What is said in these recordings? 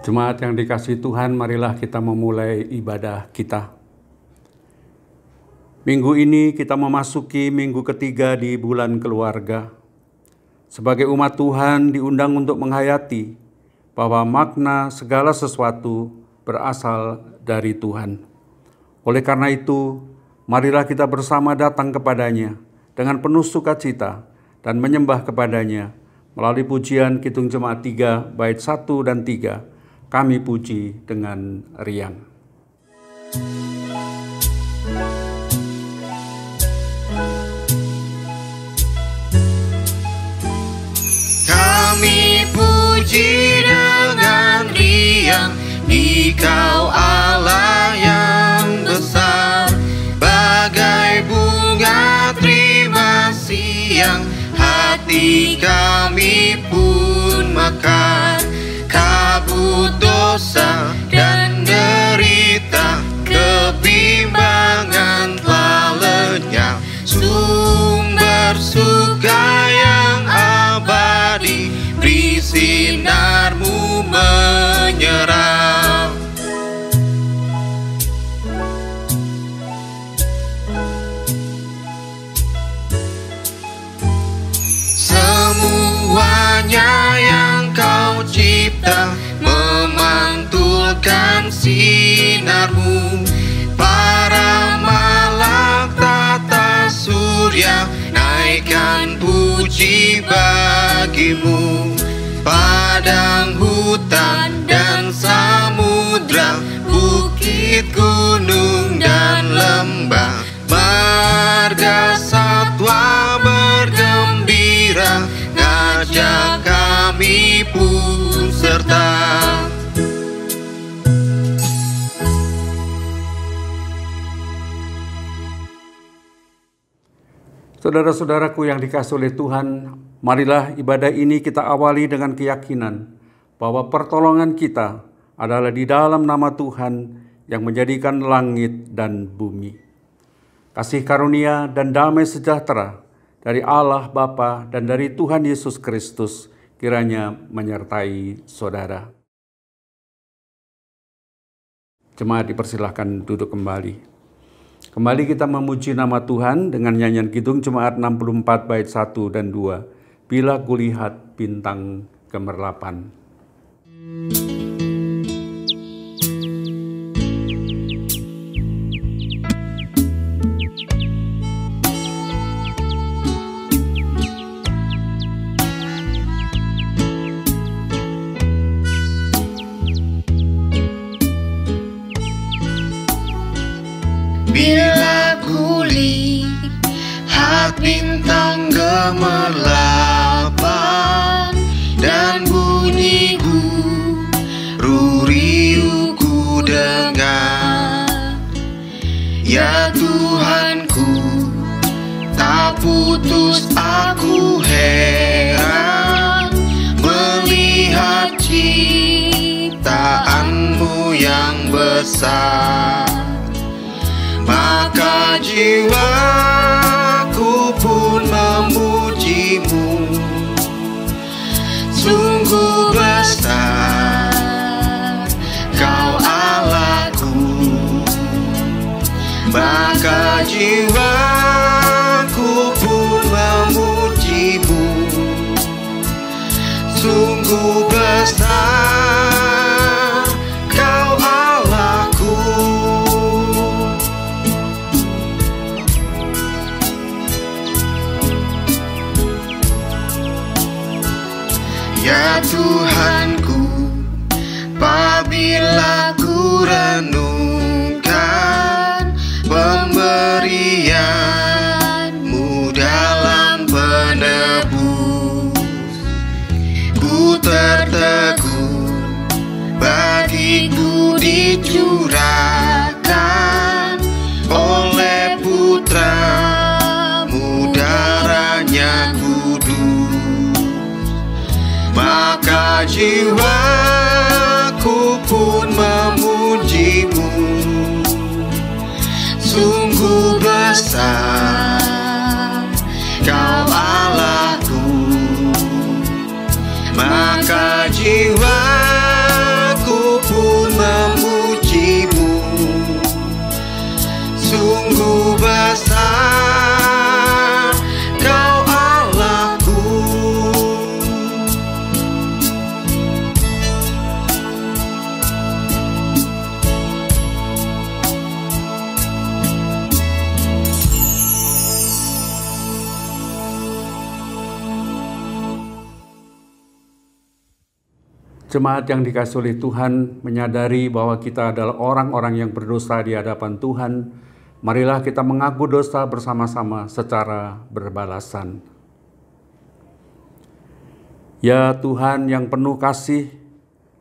Jemaat yang dikasihi Tuhan, marilah kita memulai ibadah kita. Minggu ini kita memasuki minggu ketiga di bulan keluarga. Sebagai umat Tuhan diundang untuk menghayati bahwa makna segala sesuatu berasal dari Tuhan. Oleh karena itu, marilah kita bersama datang kepadanya dengan penuh sukacita dan menyembah kepadanya melalui pujian Kidung Jemaat 3 bait 1 dan 3. Kami puji dengan riang. Kami puji dengan riang, Dikau Allah yang besar, bagai bunga terima siang, hati kami pun mekar. Kabut dosa dan derita, kebimbangan telah lenyap, sumber suka yang abadi, beri sinarmu menyerap. Semuanya yang kau cipta memantulkan sinarmu, para malak tata surya naikkan puji bagimu. Padang, hutan, dan samudra, bukit, gunung, dan lembah, marga satwa bergembira, ngajak kami pun serta. Saudara-saudaraku yang dikasihi oleh Tuhan, marilah ibadah ini kita awali dengan keyakinan bahwa pertolongan kita adalah di dalam nama Tuhan yang menjadikan langit dan bumi. Kasih karunia dan damai sejahtera dari Allah Bapa dan dari Tuhan Yesus Kristus kiranya menyertai saudara. Jemaat dipersilahkan duduk kembali. Kembali kita memuji nama Tuhan dengan nyanyian Kidung Jemaat 64 bait 1 dan 2. Bila kulihat bintang gemerlapan. Bila kulihat bintang gemerlapan dan bunyi guru riuh ku dengar, ya Tuhanku, tak putus aku heran melihat ciptaanmu yang besar. Maka jiwaku pun memujimu, sungguh besar kau Allahku. Maka jiwaku pun memujimu, sungguh besar kau Allahku. Ya Tuhanku, apabila ku renungkan pemberian-Mu dalam penebus, ku tertegun bagiku dicurahkan oleh Putra-Mu, darahnya kudus. Maka jiwaku pun memujimu, sungguh besar kau Allahku. Maka jiwaku Jemaat yang dikasihi oleh Tuhan, menyadari bahwa kita adalah orang-orang yang berdosa di hadapan Tuhan. Marilah kita mengaku dosa bersama-sama secara berbalasan. Ya Tuhan yang penuh kasih,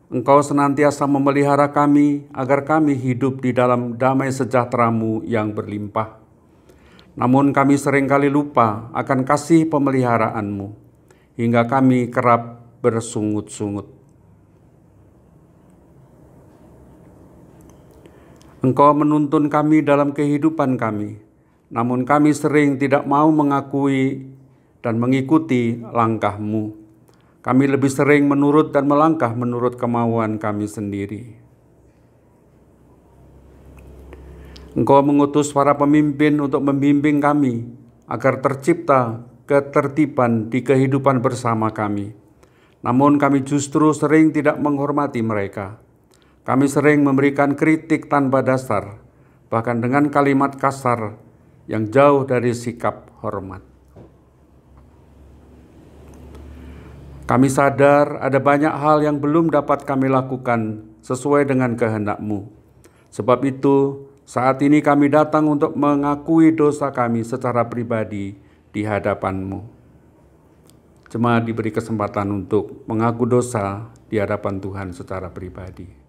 Engkau senantiasa memelihara kami agar kami hidup di dalam damai sejahtera-Mu yang berlimpah. Namun kami seringkali lupa akan kasih pemeliharaan-Mu, hingga kami kerap bersungut-sungut. Engkau menuntun kami dalam kehidupan kami, namun kami sering tidak mau mengakui dan mengikuti langkah-Mu. Kami lebih sering menurut dan melangkah menurut kemauan kami sendiri. Engkau mengutus para pemimpin untuk membimbing kami agar tercipta ketertiban di kehidupan bersama kami. Namun kami justru sering tidak menghormati mereka. Kami sering memberikan kritik tanpa dasar, bahkan dengan kalimat kasar yang jauh dari sikap hormat. Kami sadar ada banyak hal yang belum dapat kami lakukan sesuai dengan kehendak-Mu. Sebab itu, saat ini kami datang untuk mengakui dosa kami secara pribadi di hadapan-Mu. Jemaat diberi kesempatan untuk mengaku dosa di hadapan Tuhan secara pribadi.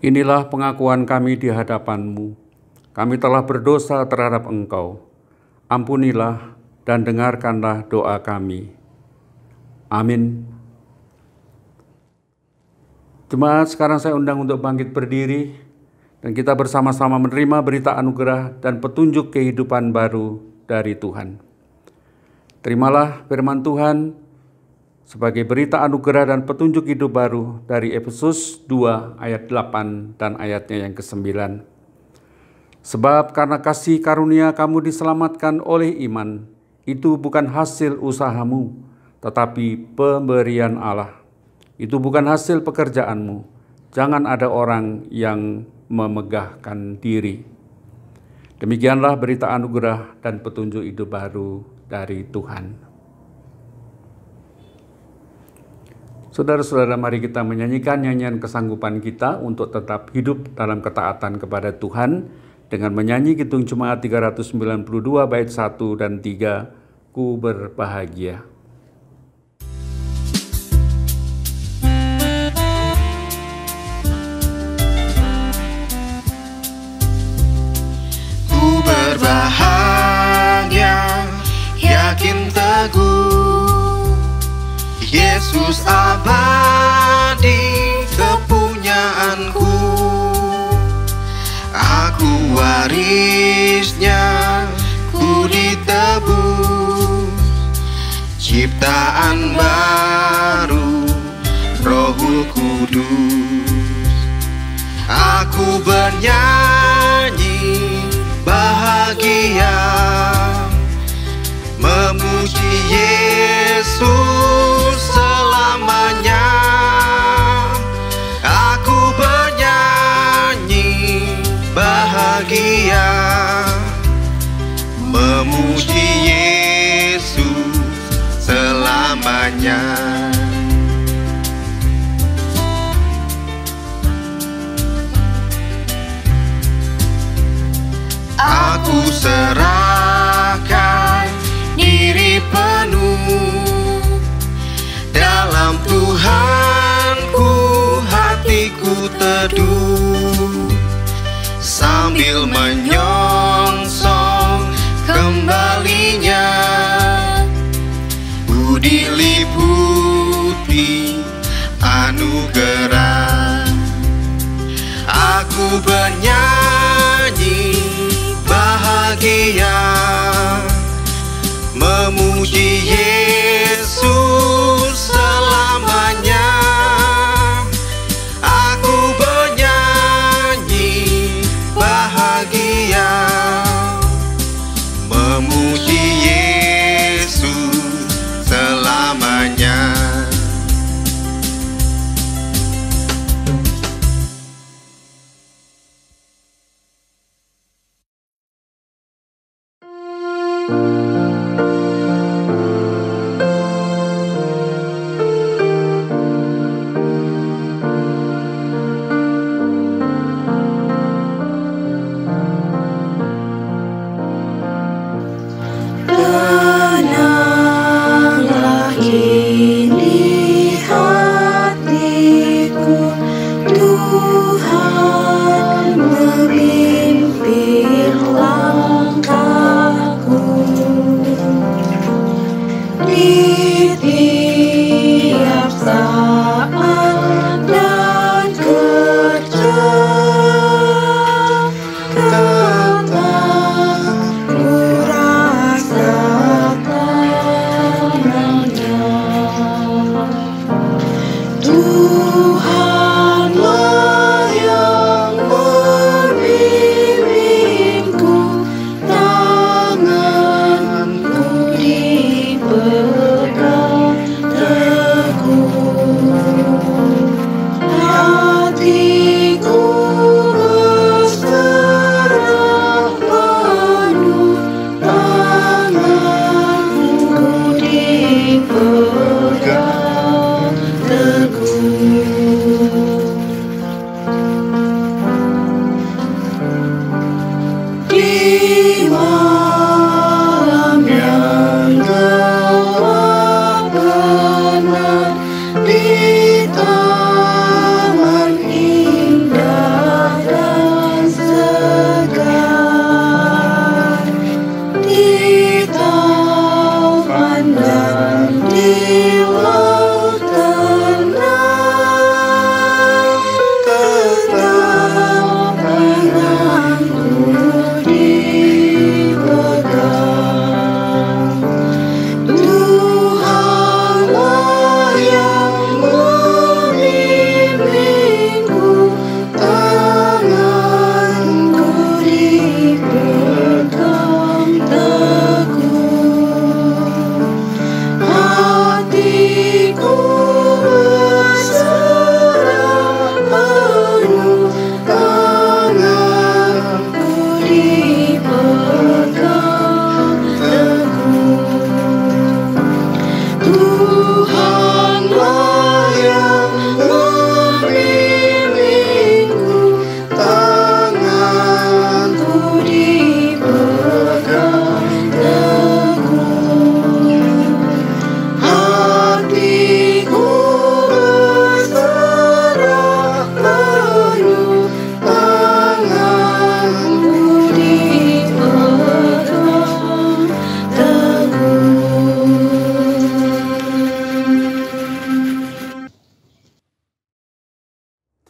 Inilah pengakuan kami di hadapan-Mu. Kami telah berdosa terhadap Engkau. Ampunilah dan dengarkanlah doa kami. Amin. Jemaat, sekarang saya undang untuk bangkit berdiri dan kita bersama-sama menerima berita anugerah dan petunjuk kehidupan baru dari Tuhan. Terimalah firman Tuhan sebagai berita anugerah dan petunjuk hidup baru dari Efesus 2 ayat 8 dan ayatnya yang ke-9. Sebab karena kasih karunia kamu diselamatkan oleh iman, itu bukan hasil usahamu, tetapi pemberian Allah. Itu bukan hasil pekerjaanmu. Jangan ada orang yang memegahkan diri. Demikianlah berita anugerah dan petunjuk hidup baru dari Tuhan. Saudara-saudara, mari kita menyanyikan nyanyian kesanggupan kita untuk tetap hidup dalam ketaatan kepada Tuhan dengan menyanyi Kidung Jemaat 392 bait 1 dan 3, Ku berbahagia. Ku berbahagia, yakin teguh, Yesus abadi kepunyaanku. Aku warisnya, ku ditebus, ciptaan baru, Roh Kudus. Aku bernyanyi bahagia, memuji Yesus selamanya. Aku bernyanyi bahagia, memuji Yesus selamanya. Aku serahkan diri penuh, dalam Tuhanku hatiku teduh, sambil menyongsong kembalinya. Ku diliputi anugerah, aku bernyanyi bahagia, memuji Yesus selamanya. Aku bernyanyi bahagia,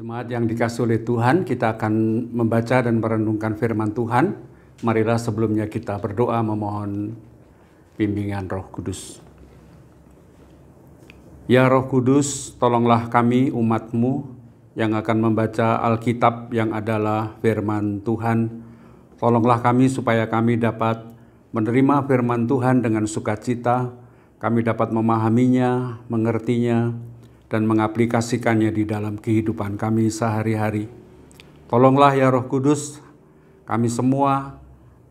Jemaat yang dikasihi oleh Tuhan, kita akan membaca dan merenungkan firman Tuhan. Marilah sebelumnya kita berdoa memohon bimbingan Roh Kudus. Ya Roh Kudus, tolonglah kami umat-Mu yang akan membaca Alkitab yang adalah firman Tuhan. Tolonglah kami supaya kami dapat menerima firman Tuhan dengan sukacita, kami dapat memahaminya, mengertinya, dan mengaplikasikannya di dalam kehidupan kami sehari-hari. Tolonglah ya Roh Kudus, kami semua,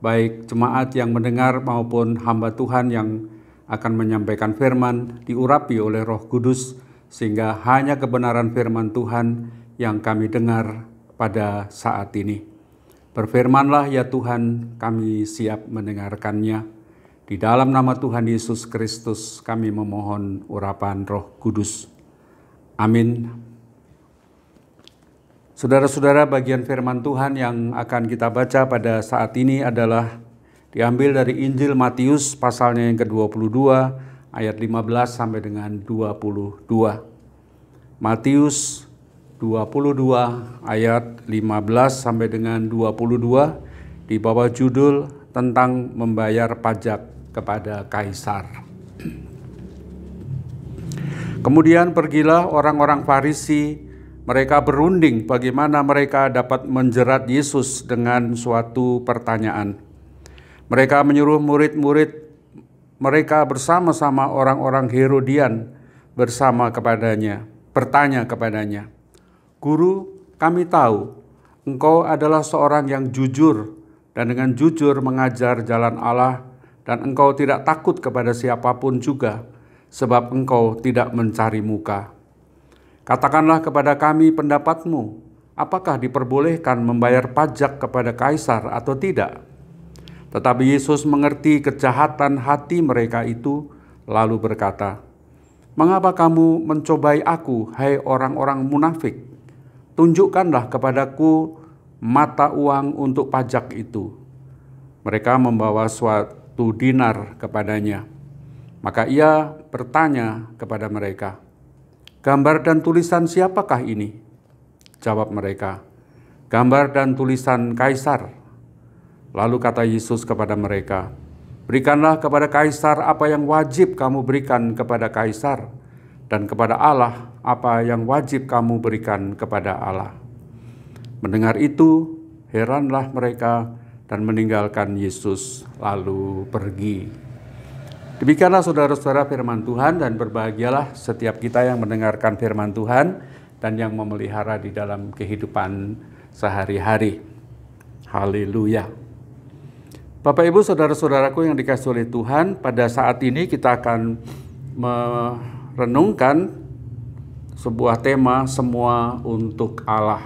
baik jemaat yang mendengar maupun hamba Tuhan yang akan menyampaikan firman, diurapi oleh Roh Kudus, sehingga hanya kebenaran firman Tuhan yang kami dengar pada saat ini. Berfirmanlah ya Tuhan, kami siap mendengarkannya. Di dalam nama Tuhan Yesus Kristus kami memohon urapan Roh Kudus. Amin. Saudara-saudara, bagian firman Tuhan yang akan kita baca pada saat ini adalah diambil dari Injil Matius pasalnya yang ke-22 ayat 15 sampai dengan 22. Matius 22 ayat 15 sampai dengan 22 di bawah judul tentang membayar pajak kepada Kaisar. Kemudian pergilah orang-orang Farisi, mereka berunding bagaimana mereka dapat menjerat Yesus dengan suatu pertanyaan. Mereka menyuruh murid-murid mereka bersama-sama orang-orang Herodian bertanya kepadanya, "Guru, kami tahu engkau adalah seorang yang jujur dan dengan jujur mengajar jalan Allah dan engkau tidak takut kepada siapapun juga, sebab engkau tidak mencari muka. Katakanlah kepada kami pendapatmu, apakah diperbolehkan membayar pajak kepada kaisar atau tidak?" Tetapi Yesus mengerti kejahatan hati mereka itu, lalu berkata, "Mengapa kamu mencobai aku, hai orang-orang munafik? Tunjukkanlah kepadaku mata uang untuk pajak itu." Mereka membawa suatu dinar kepadanya. Maka ia bertanya kepada mereka, "Gambar dan tulisan siapakah ini?" Jawab mereka, "Gambar dan tulisan Kaisar." Lalu kata Yesus kepada mereka, "Berikanlah kepada Kaisar apa yang wajib kamu berikan kepada Kaisar, dan kepada Allah apa yang wajib kamu berikan kepada Allah." Mendengar itu, heranlah mereka dan meninggalkan Yesus lalu pergi. Demikianlah saudara-saudara firman Tuhan, dan berbahagialah setiap kita yang mendengarkan firman Tuhan dan yang memelihara di dalam kehidupan sehari-hari. Haleluya. Bapak Ibu saudara-saudaraku yang dikasihi oleh Tuhan, pada saat ini kita akan merenungkan sebuah tema, semua untuk Allah.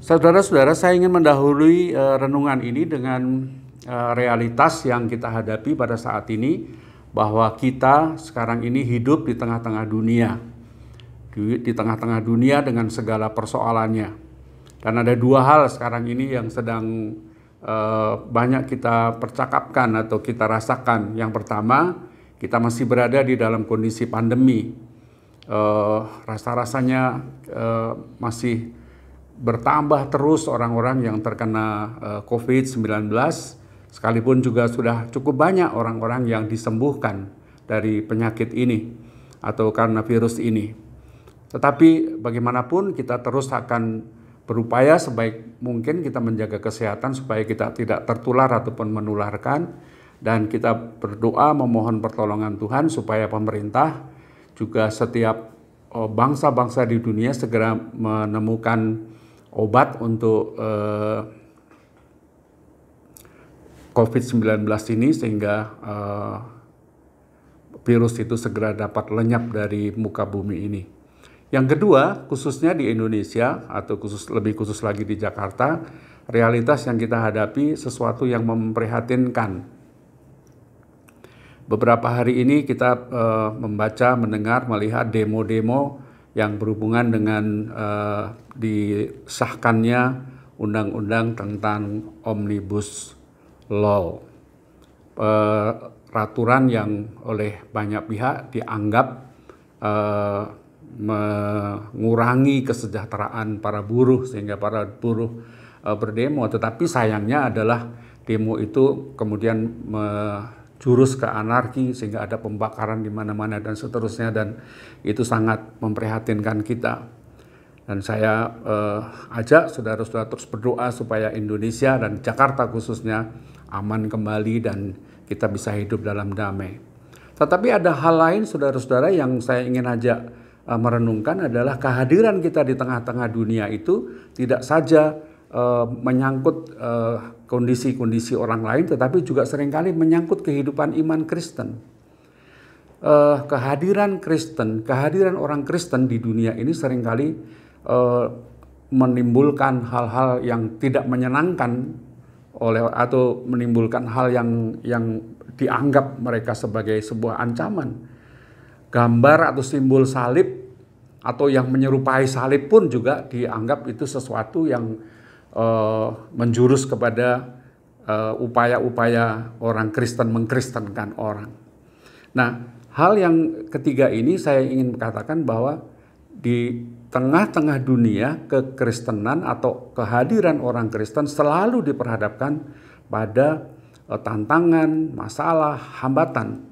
Saudara-saudara, saya ingin mendahului renungan ini dengan realitas yang kita hadapi pada saat ini, bahwa kita sekarang ini hidup di tengah-tengah dunia, di tengah-tengah dunia dengan segala persoalannya. Dan ada dua hal sekarang ini yang sedang banyak kita percakapkan atau kita rasakan. Yang pertama, kita masih berada di dalam kondisi pandemi. Rasa-rasanya masih bertambah terus orang-orang yang terkena COVID-19, sekalipun juga sudah cukup banyak orang-orang yang disembuhkan dari penyakit ini atau karena virus ini. Tetapi bagaimanapun kita terus akan berupaya sebaik mungkin kita menjaga kesehatan supaya kita tidak tertular ataupun menularkan, dan kita berdoa memohon pertolongan Tuhan supaya pemerintah juga setiap bangsa-bangsa di dunia segera menemukan obat untuk COVID-19 ini, sehingga virus itu segera dapat lenyap dari muka bumi ini. Yang kedua, khususnya di Indonesia atau lebih khusus lagi di Jakarta, realitas yang kita hadapi sesuatu yang memprihatinkan. Beberapa hari ini kita membaca, mendengar, melihat demo-demo yang berhubungan dengan disahkannya undang-undang tentang Omnibus Law, peraturan yang oleh banyak pihak dianggap mengurangi kesejahteraan para buruh sehingga para buruh berdemo. Tetapi sayangnya adalah demo itu kemudian jurus ke anarki sehingga ada pembakaran di mana-mana dan seterusnya, dan itu sangat memprihatinkan kita. Dan saya ajak saudara-saudara terus berdoa supaya Indonesia dan Jakarta khususnya aman kembali dan kita bisa hidup dalam damai. Tetapi ada hal lain saudara-saudara yang saya ingin ajak merenungkan, adalah kehadiran kita di tengah-tengah dunia itu tidak saja menyangkut kondisi-kondisi orang lain, tetapi juga seringkali menyangkut kehidupan iman Kristen. Kehadiran Kristen, kehadiran orang Kristen di dunia ini seringkali menimbulkan hal-hal yang tidak menyenangkan atau menimbulkan hal yang dianggap mereka sebagai sebuah ancaman. Gambar atau simbol salib atau yang menyerupai salib pun juga dianggap itu sesuatu yang menjurus kepada upaya-upaya orang Kristen mengkristenkan orang. Nah, hal yang ketiga ini saya ingin katakan bahwa di tengah-tengah dunia kekristenan atau kehadiran orang Kristen selalu diperhadapkan pada tantangan, masalah, hambatan.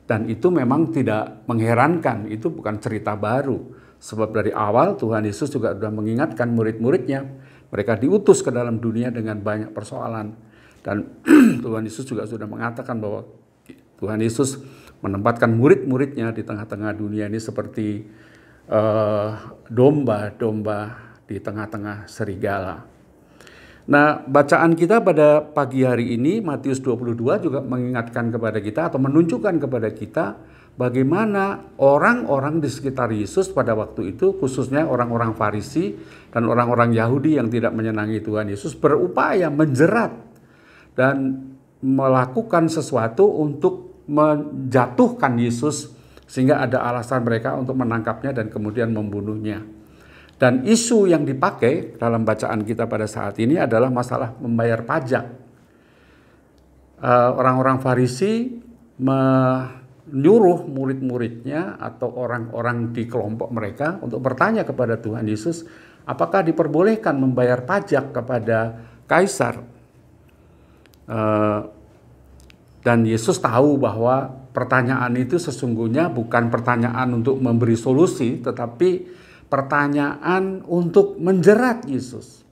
Dan itu memang tidak mengherankan, itu bukan cerita baru. Sebab dari awal Tuhan Yesus juga sudah mengingatkan murid-muridnya. Mereka diutus ke dalam dunia dengan banyak persoalan. Dan Tuhan Yesus juga sudah mengatakan bahwa Tuhan Yesus menempatkan murid-muridnya di tengah-tengah dunia ini seperti domba-domba di tengah-tengah serigala. Nah, bacaan kita pada pagi hari ini, Matius 22 juga mengingatkan kepada kita atau menunjukkan kepada kita bagaimana orang-orang di sekitar Yesus pada waktu itu, khususnya orang-orang Farisi dan orang-orang Yahudi yang tidak menyenangi Tuhan Yesus, berupaya menjerat dan melakukan sesuatu untuk menjatuhkan Yesus, sehingga ada alasan mereka untuk menangkapnya dan kemudian membunuhnya. Dan isu yang dipakai dalam bacaan kita pada saat ini adalah masalah membayar pajak. Orang-orang Farisi menyuruh murid-muridnya atau orang-orang di kelompok mereka untuk bertanya kepada Tuhan Yesus, apakah diperbolehkan membayar pajak kepada Kaisar? Dan Yesus tahu bahwa pertanyaan itu sesungguhnya bukan pertanyaan untuk memberi solusi, tetapi pertanyaan untuk menjerat Yesus.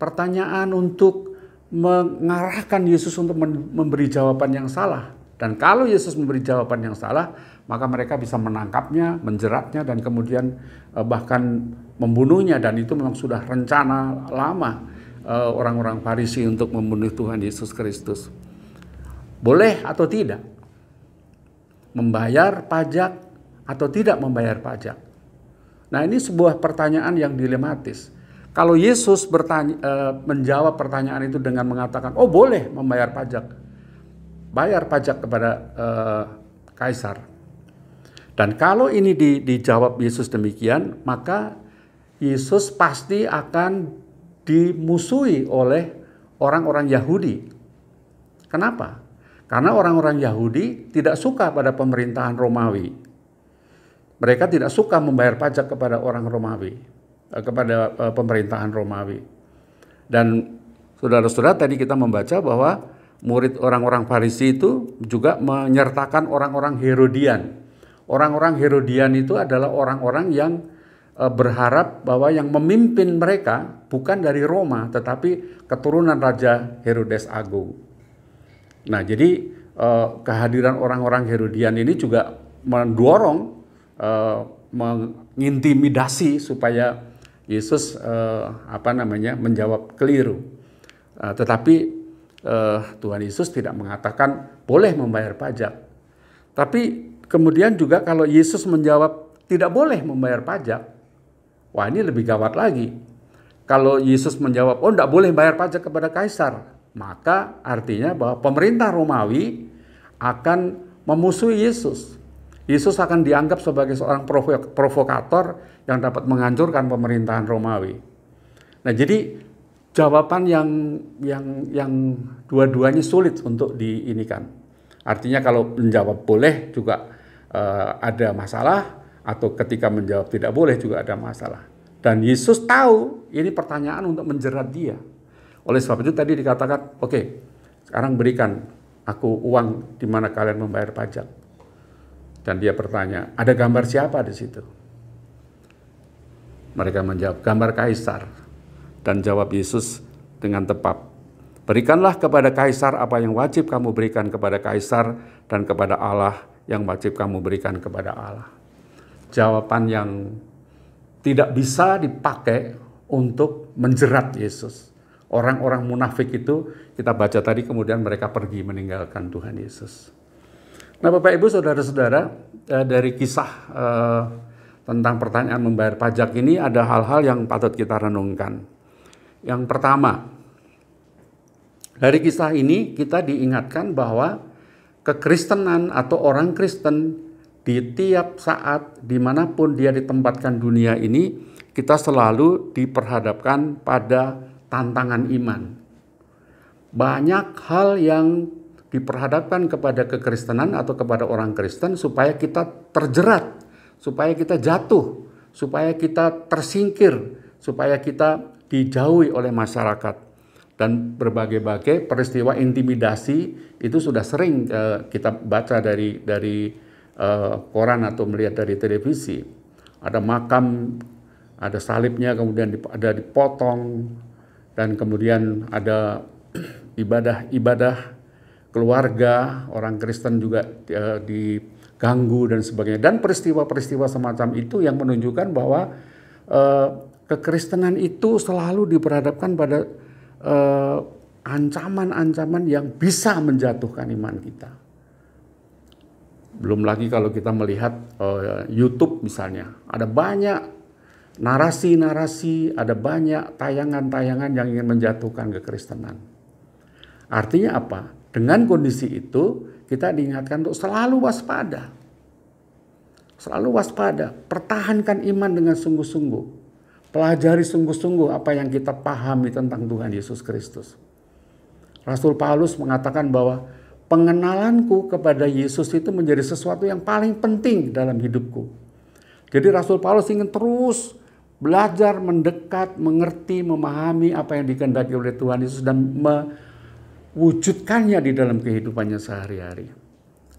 Pertanyaan untuk mengarahkan Yesus untuk memberi jawaban yang salah. Dan kalau Yesus memberi jawaban yang salah, maka mereka bisa menangkapnya, menjeratnya, dan kemudian bahkan membunuhnya. Dan itu memang sudah rencana lama orang-orang Farisi untuk membunuh Tuhan Yesus Kristus. Boleh atau tidak membayar pajak atau tidak membayar pajak? Nah, ini sebuah pertanyaan yang dilematis. Kalau Yesus menjawab pertanyaan itu dengan mengatakan, oh boleh membayar pajak, bayar pajak kepada Kaisar. Dan kalau ini dijawab Yesus demikian, maka Yesus pasti akan dimusuhi oleh orang-orang Yahudi. Kenapa? Karena orang-orang Yahudi tidak suka pada pemerintahan Romawi. Mereka tidak suka membayar pajak kepada orang Romawi, kepada pemerintahan Romawi. Dan saudara-saudara, tadi kita membaca bahwa murid orang-orang Farisi itu juga menyertakan orang-orang Herodian. Orang-orang Herodian itu adalah orang-orang yang berharap bahwa yang memimpin mereka bukan dari Roma, tetapi keturunan Raja Herodes Agung. Nah, jadi kehadiran orang-orang Herodian ini juga mendorong, mengintimidasi supaya Yesus menjawab keliru. Tetapi Tuhan Yesus tidak mengatakan boleh membayar pajak. Tapi kemudian juga kalau Yesus menjawab tidak boleh membayar pajak, wah ini lebih gawat lagi. Kalau Yesus menjawab oh tidak boleh bayar pajak kepada Kaisar, maka artinya bahwa pemerintah Romawi akan memusuhi Yesus. Yesus akan dianggap sebagai seorang provokator yang dapat menghancurkan pemerintahan Romawi. Nah, jadi jawaban yang dua-duanya sulit untuk diinikan. Artinya kalau menjawab boleh juga ada masalah, atau ketika menjawab tidak boleh juga ada masalah. Dan Yesus tahu ini pertanyaan untuk menjerat dia. Oleh sebab itu tadi dikatakan, oke, sekarang berikan aku uang di mana kalian membayar pajak. Dan dia bertanya, ada gambar siapa di situ? Mereka menjawab, gambar Kaisar. Dan jawab Yesus dengan tepat, berikanlah kepada Kaisar apa yang wajib kamu berikan kepada Kaisar, dan kepada Allah yang wajib kamu berikan kepada Allah. Jawaban yang tidak bisa dipakai untuk menjerat Yesus. Orang-orang munafik itu kita baca tadi, kemudian mereka pergi meninggalkan Tuhan Yesus. Nah, Bapak Ibu saudara-saudara, dari kisah tentang pertanyaan membayar pajak ini ada hal-hal yang patut kita renungkan. Yang pertama, dari kisah ini kita diingatkan bahwa kekristenan atau orang Kristen di tiap saat dimanapun dia ditempatkan dunia ini, kita selalu diperhadapkan pada tantangan iman. Banyak hal yang diperhadapkan kepada kekristenan atau kepada orang Kristen supaya kita terjerat, supaya kita jatuh, supaya kita tersingkir, supaya kita dijauhi oleh masyarakat. Dan berbagai-bagai peristiwa intimidasi itu sudah sering kita baca dari koran atau melihat dari televisi. Ada makam, ada salibnya, kemudian ada dipotong, dan kemudian ada ibadah-ibadah keluarga orang Kristen juga diganggu dan sebagainya. Dan peristiwa-peristiwa semacam itu yang menunjukkan bahwa kekristenan itu selalu diperhadapkan pada ancaman-ancaman yang bisa menjatuhkan iman kita. Belum lagi kalau kita melihat YouTube misalnya, ada banyak narasi-narasi, ada banyak tayangan-tayangan yang ingin menjatuhkan kekristenan. Artinya apa? Dengan kondisi itu kita diingatkan untuk selalu waspada. Selalu waspada, pertahankan iman dengan sungguh-sungguh. Pelajari sungguh-sungguh apa yang kita pahami tentang Tuhan Yesus Kristus. Rasul Paulus mengatakan bahwa pengenalanku kepada Yesus itu menjadi sesuatu yang paling penting dalam hidupku. Jadi Rasul Paulus ingin terus belajar, mendekat, mengerti, memahami apa yang dikehendaki oleh Tuhan Yesus dan mewujudkannya di dalam kehidupannya sehari-hari.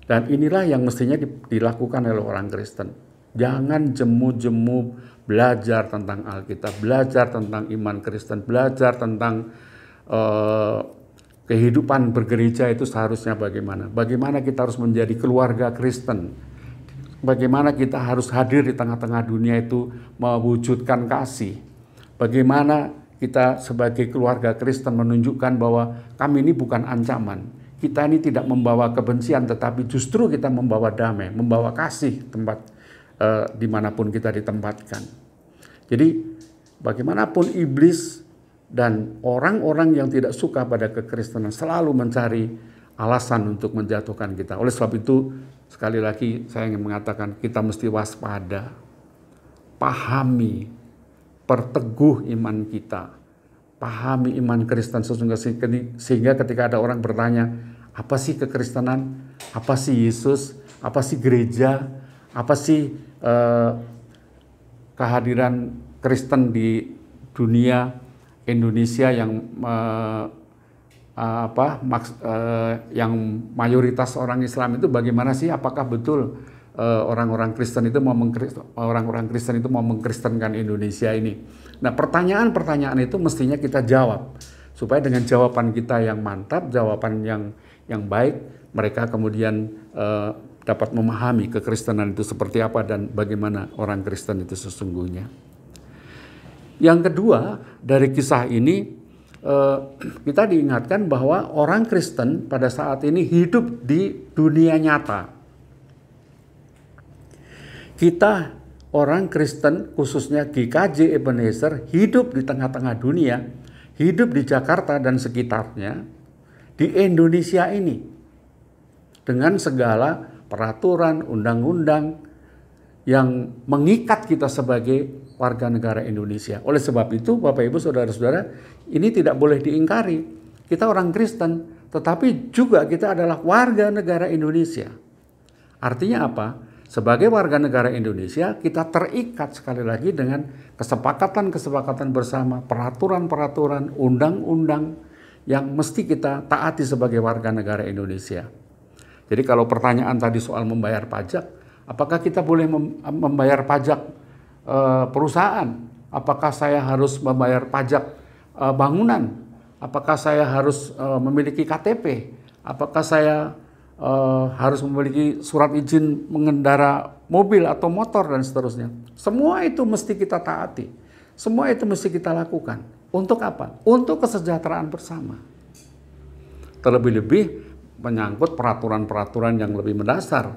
Dan inilah yang mestinya dilakukan oleh orang Kristen. Jangan jemu-jemu belajar tentang Alkitab, belajar tentang iman Kristen, belajar tentang kehidupan bergereja itu seharusnya bagaimana. Bagaimana kita harus menjadi keluarga Kristen. Bagaimana kita harus hadir di tengah-tengah dunia itu mewujudkan kasih. Bagaimana kita sebagai keluarga Kristen menunjukkan bahwa kami ini bukan ancaman. Kita ini tidak membawa kebencian, tetapi justru kita membawa damai, membawa kasih dimanapun kita ditempatkan. Jadi bagaimanapun iblis dan orang-orang yang tidak suka pada kekristenan selalu mencari alasan untuk menjatuhkan kita. Oleh sebab itu, sekali lagi saya ingin mengatakan kita mesti waspada, pahami, perteguh iman kita, pahami iman Kristen sesungguhnya, sehingga ketika ada orang bertanya, apa sih kekristenan, apa sih Yesus, apa sih gereja, apa sih kehadiran Kristen di dunia Indonesia yang mayoritas orang Islam itu bagaimana sih? Apakah betul orang-orang Kristen itu mau mengkristenkan Indonesia ini? Nah, pertanyaan-pertanyaan itu mestinya kita jawab supaya dengan jawaban kita yang mantap, jawaban yang baik, mereka kemudian dapat memahami kekristenan itu seperti apa dan bagaimana orang Kristen itu sesungguhnya. Yang kedua, dari kisah ini kita diingatkan bahwa orang Kristen pada saat ini hidup di dunia nyata. Kita orang Kristen khususnya GKJ Ebenezer hidup di tengah-tengah dunia, hidup di Jakarta dan sekitarnya, di Indonesia ini. Dengan segala peraturan, undang-undang yang mengikat kita sebagai warga negara Indonesia. Oleh sebab itu, Bapak Ibu Saudara-saudara, ini tidak boleh diingkari. Kita orang Kristen, tetapi juga kita adalah warga negara Indonesia. Artinya apa? Sebagai warga negara Indonesia, kita terikat sekali lagi dengan kesepakatan-kesepakatan bersama, peraturan-peraturan, undang-undang yang mesti kita taati sebagai warga negara Indonesia. Jadi kalau pertanyaan tadi soal membayar pajak, apakah kita boleh membayar pajak perusahaan? Apakah saya harus membayar pajak bangunan? Apakah saya harus memiliki KTP? Apakah saya harus memiliki surat izin mengendara mobil atau motor dan seterusnya? Semua itu mesti kita taati. Semua itu mesti kita lakukan. Untuk apa? Untuk kesejahteraan bersama. Terlebih-lebih menyangkut peraturan-peraturan yang lebih mendasar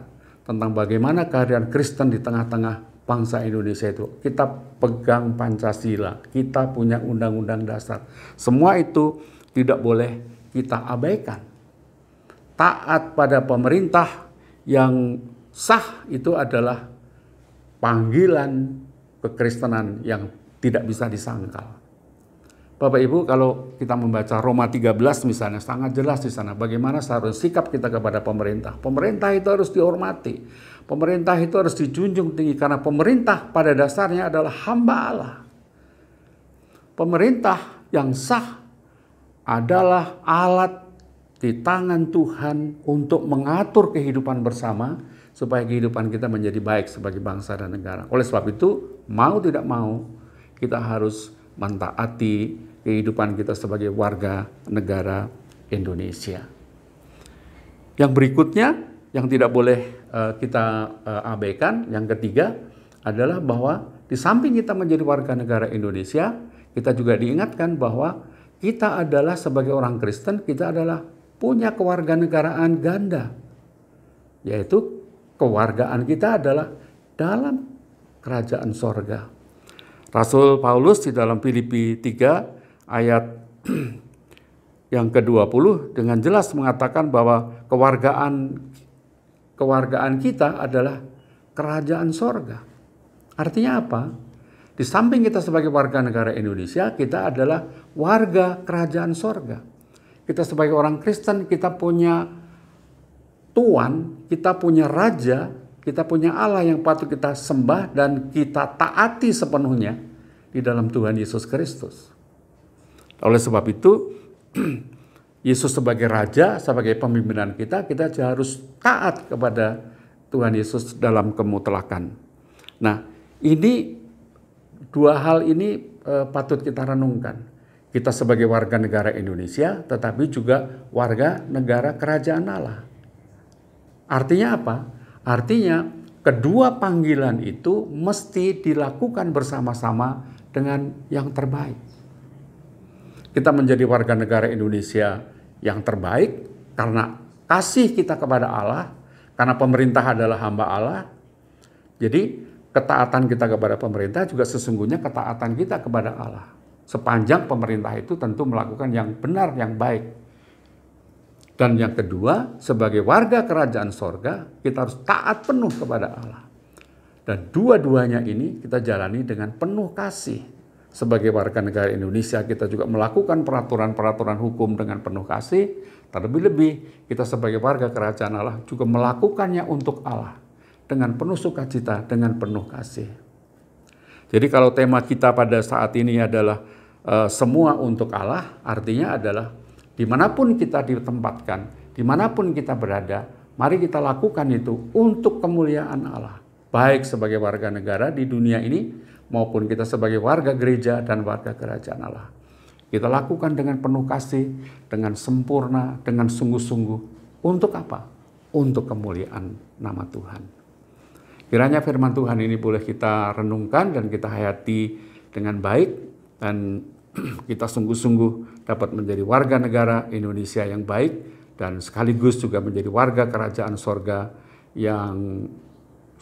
tentang bagaimana kehadiran Kristen di tengah-tengah bangsa Indonesia itu. Kita pegang Pancasila, kita punya undang-undang dasar. Semua itu tidak boleh kita abaikan. Taat pada pemerintah yang sah itu adalah panggilan kekristenan yang tidak bisa disangkal. Bapak Ibu, kalau kita membaca Roma 13 misalnya, sangat jelas di sana bagaimana seharusnya sikap kita kepada pemerintah. Pemerintah itu harus dihormati. Pemerintah itu harus dijunjung tinggi karena pemerintah pada dasarnya adalah hamba Allah. Pemerintah yang sah adalah alat di tangan Tuhan untuk mengatur kehidupan bersama supaya kehidupan kita menjadi baik sebagai bangsa dan negara. Oleh sebab itu, mau tidak mau, kita harus mentaati kehidupan kita sebagai warga negara Indonesia. Yang berikutnya, yang tidak boleh kita abaikan, yang ketiga adalah bahwa di samping kita menjadi warga negara Indonesia, kita juga diingatkan bahwa kita adalah sebagai orang Kristen, kita adalah punya kewarganegaraan ganda. Yaitu kewargaan kita adalah dalam kerajaan sorga. Rasul Paulus di dalam Filipi 3 ayat yang ke-20 dengan jelas mengatakan bahwa kewargaan kita adalah kerajaan sorga. Artinya apa? Di samping kita sebagai warga negara Indonesia, kita adalah warga kerajaan sorga. Kita sebagai orang Kristen, kita punya Tuhan, kita punya Raja, kita punya Allah yang patut kita sembah dan kita taati sepenuhnya di dalam Tuhan Yesus Kristus. Oleh sebab itu, Yesus sebagai Raja, sebagai pemimpinan kita harus taat kepada Tuhan Yesus dalam kemutlakan. Nah, ini dua hal ini patut kita renungkan. Kita sebagai warga negara Indonesia, tetapi juga warga negara kerajaan Allah. Artinya apa? Artinya kedua panggilan itu mesti dilakukan bersama-sama dengan yang terbaik. Kita menjadi warga negara Indonesia yang terbaik karena kasih kita kepada Allah, karena pemerintah adalah hamba Allah. Jadi ketaatan kita kepada pemerintah juga sesungguhnya ketaatan kita kepada Allah. Sepanjang pemerintah itu tentu melakukan yang benar, yang baik. Dan yang kedua, sebagai warga kerajaan sorga, kita harus taat penuh kepada Allah. Dan dua-duanya ini kita jalani dengan penuh kasih. Sebagai warga negara Indonesia, kita juga melakukan peraturan-peraturan hukum dengan penuh kasih. Terlebih-lebih, kita sebagai warga kerajaan Allah juga melakukannya untuk Allah. Dengan penuh sukacita, dengan penuh kasih. Jadi kalau tema kita pada saat ini adalah semua untuk Allah, artinya adalah dimanapun kita ditempatkan, dimanapun kita berada, mari kita lakukan itu untuk kemuliaan Allah. Baik sebagai warga negara di dunia ini, maupun kita sebagai warga gereja dan warga kerajaan Allah. Kita lakukan dengan penuh kasih, dengan sempurna, dengan sungguh-sungguh. Untuk apa? Untuk kemuliaan nama Tuhan. Kiranya firman Tuhan ini boleh kita renungkan dan kita hayati dengan baik, dan kita sungguh-sungguh dapat menjadi warga negara Indonesia yang baik dan sekaligus juga menjadi warga kerajaan sorga yang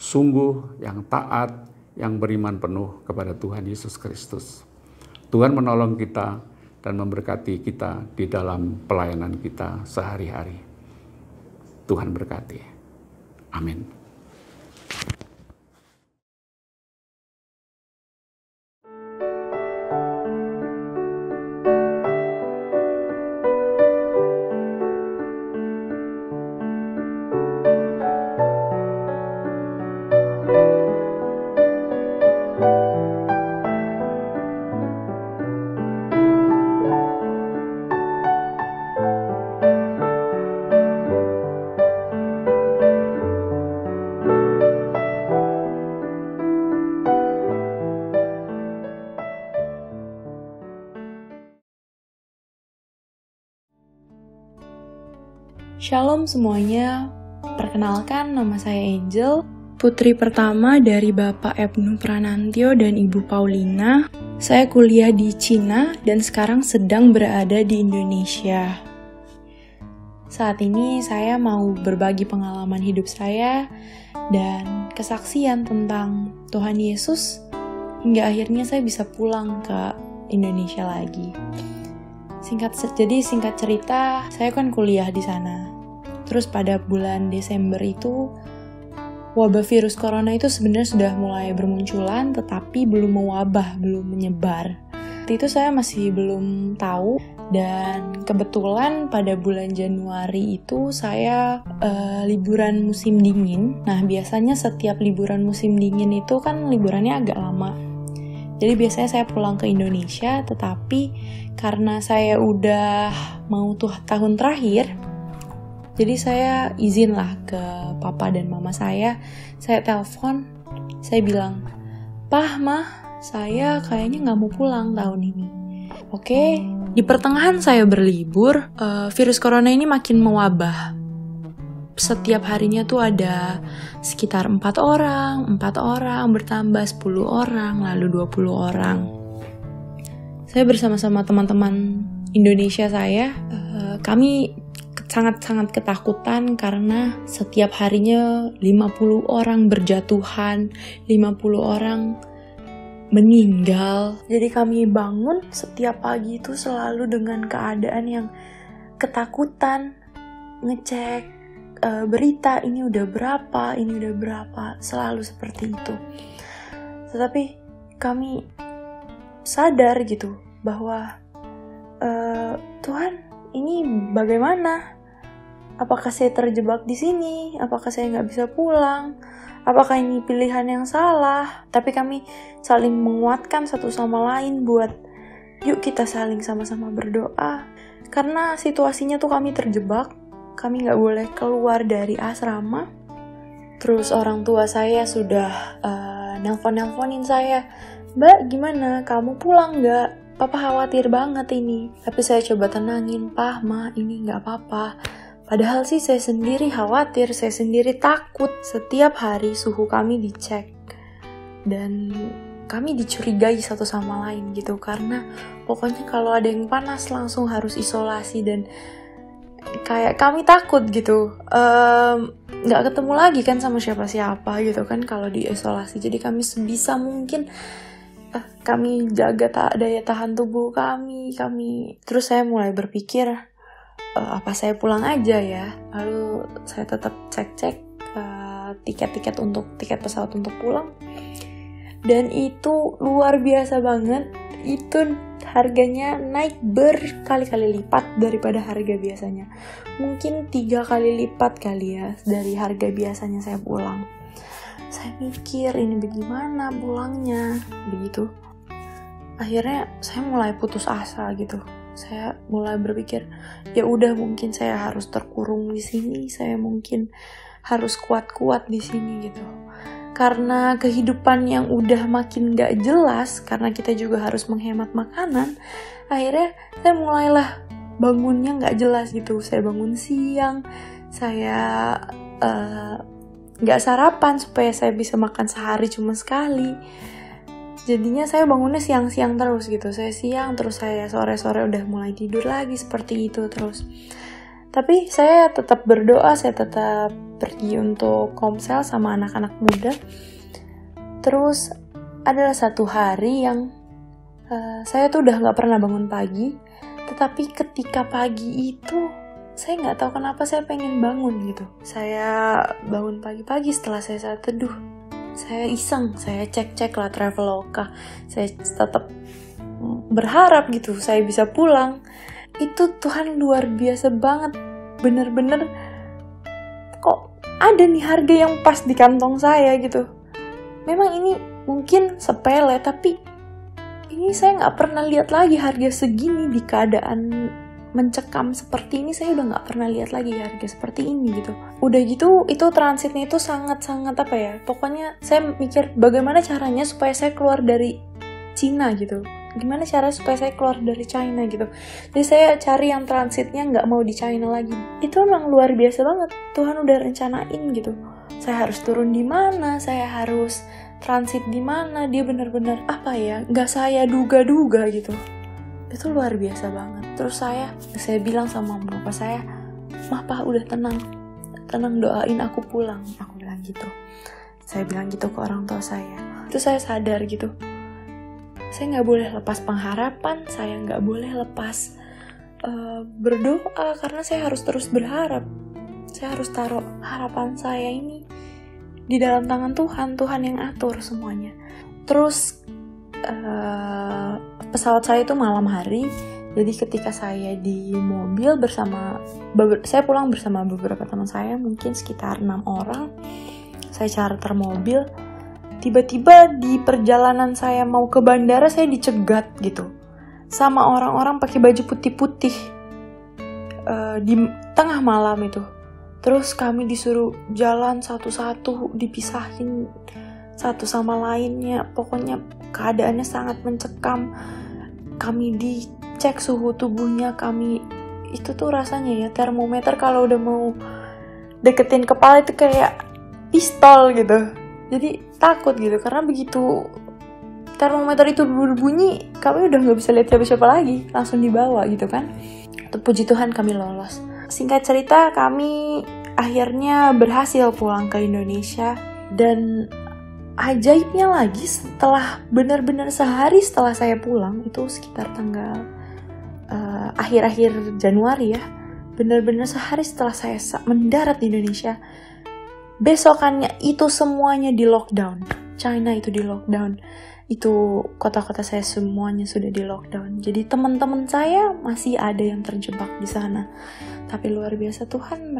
sungguh, yang taat, yang beriman penuh kepada Tuhan Yesus Kristus. Tuhan menolong kita dan memberkati kita di dalam pelayanan kita sehari-hari. Tuhan berkati. Amin. Shalom semuanya, perkenalkan nama saya Angel, putri pertama dari Bapak Ebnu Pranantio dan Ibu Paulina. Saya kuliah di Cina dan sekarang sedang berada di Indonesia. Saat ini saya mau berbagi pengalaman hidup saya dan kesaksian tentang Tuhan Yesus hingga akhirnya saya bisa pulang ke Indonesia lagi. Singkat cerita, saya kan kuliah di sana. Terus pada bulan Desember itu, wabah virus corona itu sebenarnya sudah mulai bermunculan, tetapi belum mewabah, belum menyebar. Itu saya masih belum tahu, dan kebetulan pada bulan Januari itu saya liburan musim dingin. Nah, biasanya setiap liburan musim dingin itu kan liburannya agak lama. Jadi biasanya saya pulang ke Indonesia, tetapi karena saya udah mau tahun terakhir, jadi saya izin lah ke papa dan mama saya telepon, saya bilang, "Pah, Mah, saya kayaknya nggak mau pulang tahun ini." Oke, di pertengahan saya berlibur, virus corona ini makin mewabah. Setiap harinya tuh ada sekitar 4 orang, bertambah 10 orang, lalu 20 orang. Saya bersama-sama teman-teman Indonesia saya, kami sangat-sangat ketakutan karena setiap harinya 50 orang berjatuhan, 50 orang meninggal. Jadi kami bangun setiap pagi itu selalu dengan keadaan yang ketakutan, ngecek berita ini udah berapa, selalu seperti itu. Tetapi kami sadar gitu bahwa Tuhan, ini bagaimana? Apakah saya terjebak di sini? Apakah saya nggak bisa pulang? Apakah ini pilihan yang salah? Tapi kami saling menguatkan satu sama lain buat yuk kita saling sama-sama berdoa. Karena situasinya tuh kami terjebak, kami nggak boleh keluar dari asrama. Terus orang tua saya sudah nelpon-nelponin saya, Mbak gimana, kamu pulang nggak? Papa khawatir banget ini. Tapi saya coba tenangin, Pah, Ma, ini nggak apa-apa. Padahal sih saya sendiri khawatir, saya sendiri takut. Setiap hari suhu kami dicek. Dan kami dicurigai satu sama lain gitu. Karena pokoknya kalau ada yang panas langsung harus isolasi. Dan kayak kami takut gitu. Nggak ketemu lagi kan sama siapa-siapa gitu kan kalau diisolasi. Jadi kami sebisa mungkin kami jaga daya tahan tubuh kami. Terus saya mulai berpikir, apa saya pulang aja ya? Lalu saya tetap cek tiket pesawat untuk pulang. Dan itu luar biasa banget. Itu harganya naik berkali-kali lipat daripada harga biasanya. Mungkin 3 kali lipat kali ya dari harga biasanya saya pulang. Saya mikir ini bagaimana pulangnya begitu. Akhirnya saya mulai putus asa gitu. Saya mulai berpikir, ya udah mungkin saya harus terkurung di sini, saya mungkin harus kuat-kuat di sini gitu. Karena kehidupan yang udah makin gak jelas, karena kita juga harus menghemat makanan, akhirnya saya mulailah bangunnya gak jelas gitu. Saya bangun siang, saya gak sarapan supaya saya bisa makan sehari cuma sekali. Jadinya saya bangunnya siang-siang terus gitu. Saya siang, terus saya sore-sore udah mulai tidur lagi seperti itu terus. Tapi saya tetap berdoa, saya tetap pergi untuk komsel sama anak-anak muda. Terus adalah satu hari yang saya tuh udah gak pernah bangun pagi. Tetapi ketika pagi itu, saya gak tahu kenapa saya pengen bangun gitu. Saya bangun pagi-pagi setelah saya saat teduh. Saya iseng, saya cek-cek lah Traveloka. Saya tetap berharap gitu, saya bisa pulang. Itu Tuhan luar biasa banget. Bener-bener kok ada nih harga yang pas di kantong saya gitu. Memang ini mungkin sepele, tapi ini saya gak pernah lihat lagi harga segini di keadaan mencekam seperti ini. Saya udah gak pernah lihat lagi harga seperti ini gitu. Udah gitu, itu transitnya itu sangat-sangat apa ya, pokoknya saya mikir bagaimana caranya supaya saya keluar dari Cina gitu. Gimana caranya supaya saya keluar dari China gitu. Jadi saya cari yang transitnya gak mau di China lagi. Itu memang luar biasa banget. Tuhan udah rencanain gitu. Saya harus turun di mana, saya harus transit di mana. Dia benar-benar apa ya, gak saya duga-duga gitu. Itu luar biasa banget. Terus saya bilang sama bapak saya, Mah, Pak, udah tenang doain aku pulang. Aku bilang gitu. Saya bilang gitu ke orang tua saya. Terus saya sadar gitu, saya gak boleh lepas pengharapan, saya gak boleh lepas berdoa, karena saya harus terus berharap. Saya harus taruh harapan saya ini di dalam tangan Tuhan. Tuhan yang atur semuanya. Terus pesawat saya itu malam hari. Jadi ketika saya di mobil saya pulang bersama beberapa teman saya, mungkin sekitar 6 orang. Saya charter mobil. Tiba-tiba di perjalanan saya mau ke bandara, saya dicegat gitu. Sama orang-orang pakai baju putih-putih. Di tengah malam itu. Terus kami disuruh jalan satu-satu, dipisahin satu sama lainnya. Pokoknya keadaannya sangat mencekam. Kami dicek suhu tubuhnya, itu tuh rasanya ya termometer kalau udah mau deketin kepala itu kayak pistol gitu. Jadi takut gitu, karena begitu termometer itu berbunyi, kami udah nggak bisa lihat siapa-siapa lagi, langsung dibawa gitu kan. Puji Tuhan kami lolos. Singkat cerita, kami akhirnya berhasil pulang ke Indonesia. Dan ajaibnya lagi, setelah benar-benar sehari setelah saya pulang, itu sekitar tanggal akhir-akhir Januari ya, benar-benar sehari setelah saya mendarat di Indonesia, besokannya itu semuanya di lockdown. China itu di lockdown, itu kota-kota saya semuanya sudah di lockdown. Jadi teman-teman saya masih ada yang terjebak di sana, tapi luar biasa Tuhan,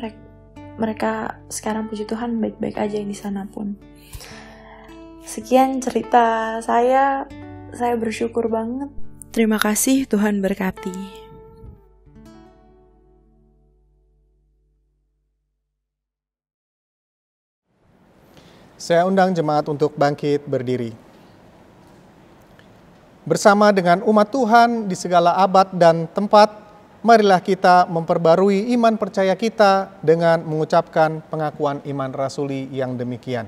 mereka sekarang puji Tuhan baik-baik aja yang di sana pun. Sekian cerita saya bersyukur banget. Terima kasih, Tuhan berkati. Saya undang jemaat untuk bangkit berdiri. Bersama dengan umat Tuhan di segala abad dan tempat, marilah kita memperbarui iman percaya kita dengan mengucapkan pengakuan iman rasuli yang demikian.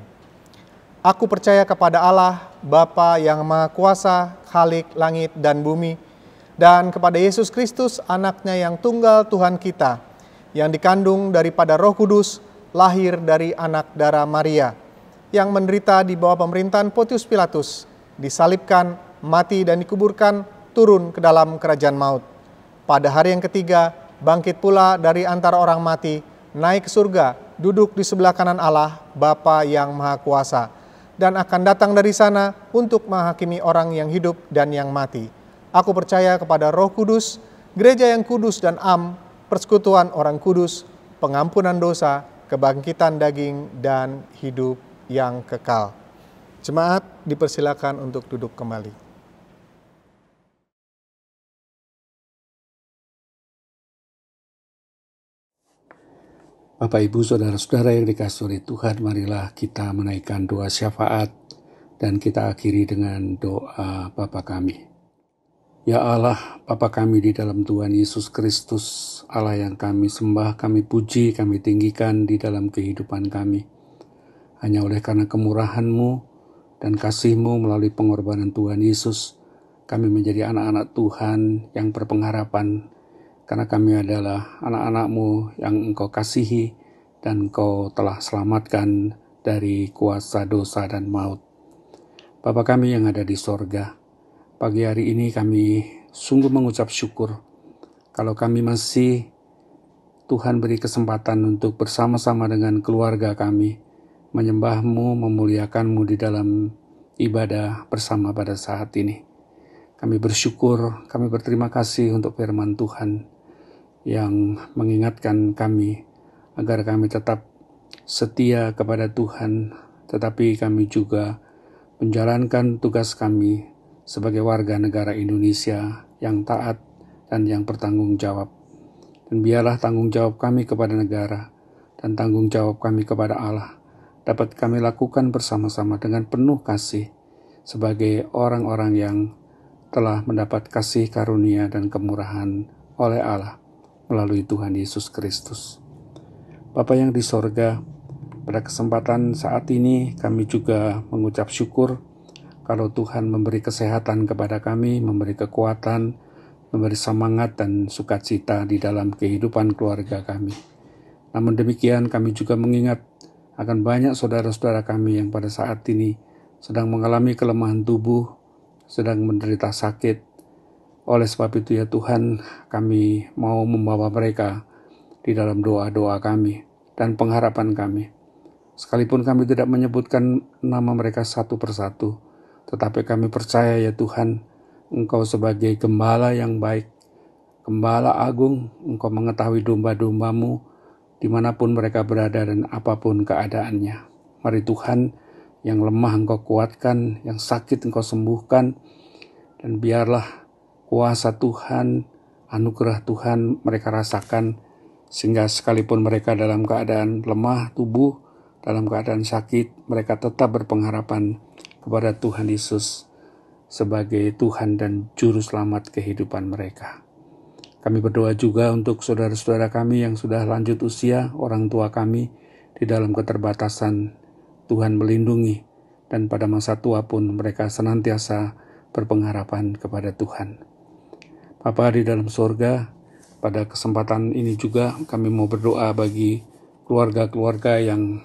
Aku percaya kepada Allah, Bapa yang Maha Kuasa, Khalik langit dan bumi, dan kepada Yesus Kristus, anaknya yang tunggal Tuhan kita, yang dikandung daripada Roh Kudus, lahir dari anak darah Maria, yang menderita di bawah pemerintahan Pontius Pilatus, disalibkan, mati dan dikuburkan, turun ke dalam kerajaan maut. Pada hari yang ketiga, bangkit pula dari antara orang mati, naik ke surga, duduk di sebelah kanan Allah, Bapa yang Maha Kuasa, dan akan datang dari sana untuk menghakimi orang yang hidup dan yang mati. Aku percaya kepada Roh Kudus, gereja yang kudus dan persekutuan orang kudus, pengampunan dosa, kebangkitan daging, dan hidup yang kekal. Jemaat dipersilakan untuk duduk kembali. Bapak, Ibu, Saudara-saudara yang dikasihi oleh Tuhan, marilah kita menaikkan doa syafaat dan kita akhiri dengan doa Bapa kami. Ya Allah, Bapa kami di dalam Tuhan Yesus Kristus, Allah yang kami sembah, kami puji, kami tinggikan di dalam kehidupan kami. Hanya oleh karena kemurahan-Mu dan kasih-Mu melalui pengorbanan Tuhan Yesus, kami menjadi anak-anak Tuhan yang berpengharapan, karena kami adalah anak-anak-Mu yang Engkau kasihi dan Engkau telah selamatkan dari kuasa dosa dan maut. Bapa kami yang ada di sorga, pagi hari ini kami sungguh mengucap syukur kalau kami masih Tuhan beri kesempatan untuk bersama-sama dengan keluarga kami menyembah-Mu, memuliakan-Mu di dalam ibadah bersama pada saat ini. Kami bersyukur, kami berterima kasih untuk firman Tuhan yang mengingatkan kami agar kami tetap setia kepada Tuhan, tetapi kami juga menjalankan tugas kami sebagai warga negara Indonesia yang taat dan yang bertanggung jawab. Dan biarlah tanggung jawab kami kepada negara dan tanggung jawab kami kepada Allah dapat kami lakukan bersama-sama dengan penuh kasih sebagai orang-orang yang telah mendapat kasih karunia dan kemurahan oleh Allah melalui Tuhan Yesus Kristus. Bapa yang di sorga, pada kesempatan saat ini kami juga mengucap syukur kalau Tuhan memberi kesehatan kepada kami, memberi kekuatan, memberi semangat dan sukacita di dalam kehidupan keluarga kami. Namun demikian kami juga mengingat akan banyak saudara-saudara kami yang pada saat ini sedang mengalami kelemahan tubuh, sedang menderita sakit. Oleh sebab itu ya Tuhan, kami mau membawa mereka di dalam doa-doa kami dan pengharapan kami. Sekalipun kami tidak menyebutkan nama mereka satu persatu, tetapi kami percaya ya Tuhan, Engkau sebagai gembala yang baik, gembala agung, Engkau mengetahui domba-domba-Mu dimanapun mereka berada dan apapun keadaannya. Mari Tuhan, yang lemah Engkau kuatkan, yang sakit Engkau sembuhkan, dan biarlah kuasa Tuhan, anugerah Tuhan mereka rasakan, sehingga sekalipun mereka dalam keadaan lemah tubuh, dalam keadaan sakit, mereka tetap berpengharapan kepada Tuhan Yesus sebagai Tuhan dan Juru Selamat kehidupan mereka. Kami berdoa juga untuk saudara-saudara kami yang sudah lanjut usia, orang tua kami di dalam keterbatasan. Tuhan melindungi, dan pada masa tua pun mereka senantiasa berpengharapan kepada Tuhan. Bapa di dalam surga, pada kesempatan ini juga kami mau berdoa bagi keluarga-keluarga yang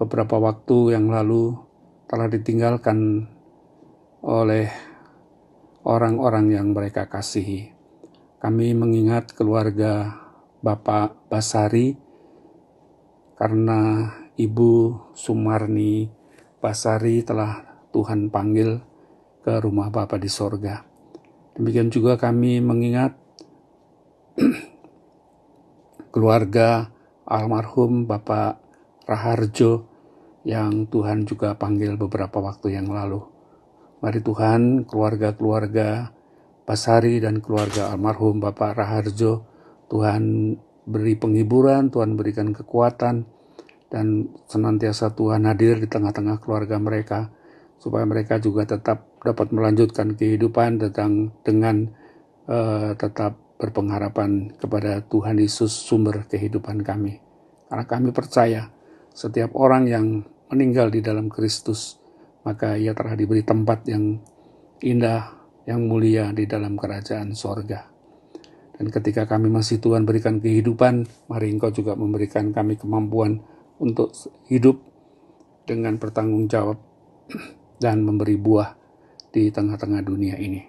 beberapa waktu yang lalu telah ditinggalkan oleh orang-orang yang mereka kasihi. Kami mengingat keluarga Bapak Basari karena Ibu Sumarni Basari telah Tuhan panggil ke rumah Bapa di sorga. Demikian juga kami mengingat keluarga almarhum Bapak Raharjo yang Tuhan juga panggil beberapa waktu yang lalu. Mari Tuhan, keluarga-keluarga Basari dan keluarga almarhum Bapak Raharjo, Tuhan beri penghiburan, Tuhan berikan kekuatan, dan senantiasa Tuhan hadir di tengah-tengah keluarga mereka, supaya mereka juga tetap dapat melanjutkan kehidupan dengan tetap berpengharapan kepada Tuhan Yesus, sumber kehidupan kami. Karena kami percaya setiap orang yang meninggal di dalam Kristus, maka ia telah diberi tempat yang indah, yang mulia di dalam kerajaan sorga. Dan ketika kami masih Tuhan berikan kehidupan, mari Engkau juga memberikan kami kemampuan untuk hidup dengan bertanggung jawab dan memberi buah di tengah-tengah dunia ini.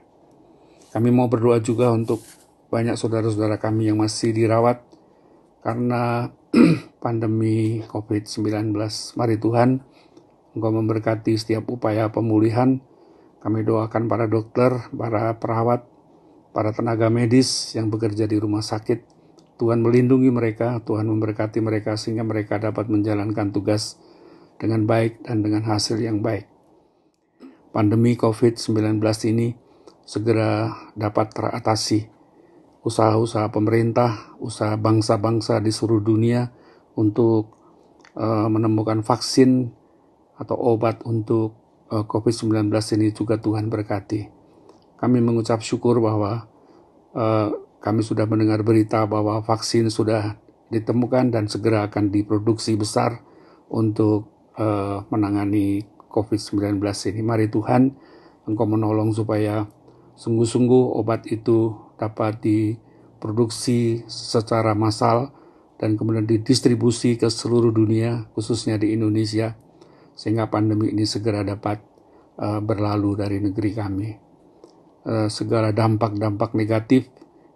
Kami mau berdoa juga untuk banyak saudara-saudara kami yang masih dirawat karena pandemi COVID-19. Mari Tuhan, Engkau memberkati setiap upaya pemulihan. Kami doakan para dokter, para perawat, para tenaga medis yang bekerja di rumah sakit. Tuhan melindungi mereka, Tuhan memberkati mereka sehingga mereka dapat menjalankan tugas dengan baik dan dengan hasil yang baik. Pandemi COVID-19 ini segera dapat teratasi. Usaha-usaha pemerintah, usaha bangsa-bangsa di seluruh dunia untuk menemukan vaksin atau obat untuk COVID-19 ini juga Tuhan berkati. Kami mengucap syukur bahwa kami sudah mendengar berita bahwa vaksin sudah ditemukan dan segera akan diproduksi besar untuk menangani COVID-19 ini. Mari Tuhan, Engkau menolong supaya sungguh-sungguh obat itu dapat diproduksi secara massal dan kemudian didistribusi ke seluruh dunia, khususnya di Indonesia, sehingga pandemi ini segera dapat berlalu dari negeri kami. Segala dampak-dampak negatif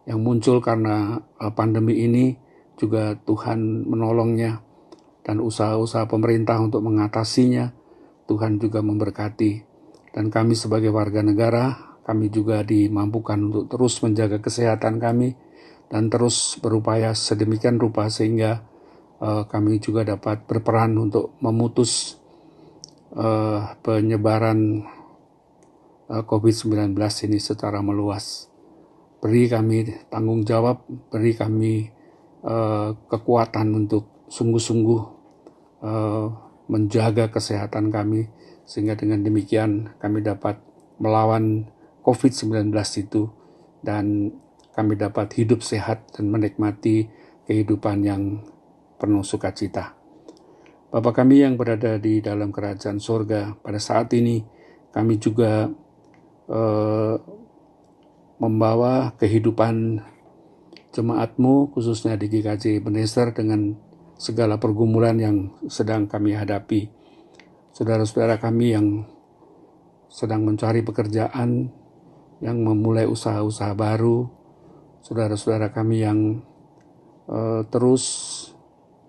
yang muncul karena pandemi ini juga Tuhan menolongnya, dan usaha-usaha pemerintah untuk mengatasinya Tuhan juga memberkati. Dan kami sebagai warga negara, kami juga dimampukan untuk terus menjaga kesehatan kami dan terus berupaya sedemikian rupa sehingga kami juga dapat berperan untuk memutus penyebaran COVID-19 ini secara meluas. Beri kami tanggung jawab, beri kami kekuatan untuk sungguh-sungguh menjaga kesehatan kami, sehingga dengan demikian kami dapat melawan COVID-19 itu dan kami dapat hidup sehat dan menikmati kehidupan yang penuh sukacita. Bapa kami yang berada di dalam kerajaan surga, pada saat ini kami juga membawa kehidupan jemaat-Mu khususnya di GKJ Ebenezer dengan segala pergumulan yang sedang kami hadapi. Saudara-saudara kami yang sedang mencari pekerjaan, yang memulai usaha-usaha baru, saudara-saudara kami yang terus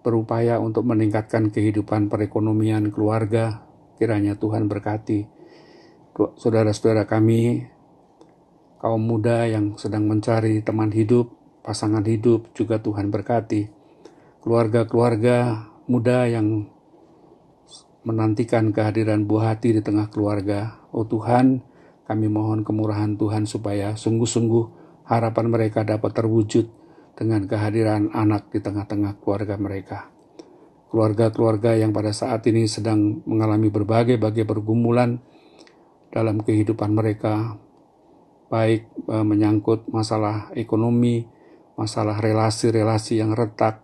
berupaya untuk meningkatkan kehidupan perekonomian keluarga, kiranya Tuhan berkati. Saudara-saudara kami, kaum muda yang sedang mencari teman hidup, pasangan hidup, juga Tuhan berkati. Keluarga-keluarga muda yang menantikan kehadiran buah hati di tengah keluarga. Oh Tuhan, kami mohon kemurahan Tuhan supaya sungguh-sungguh harapan mereka dapat terwujud dengan kehadiran anak di tengah-tengah keluarga mereka. Keluarga-keluarga yang pada saat ini sedang mengalami berbagai-bagai pergumulan dalam kehidupan mereka, baik menyangkut masalah ekonomi, masalah relasi-relasi yang retak,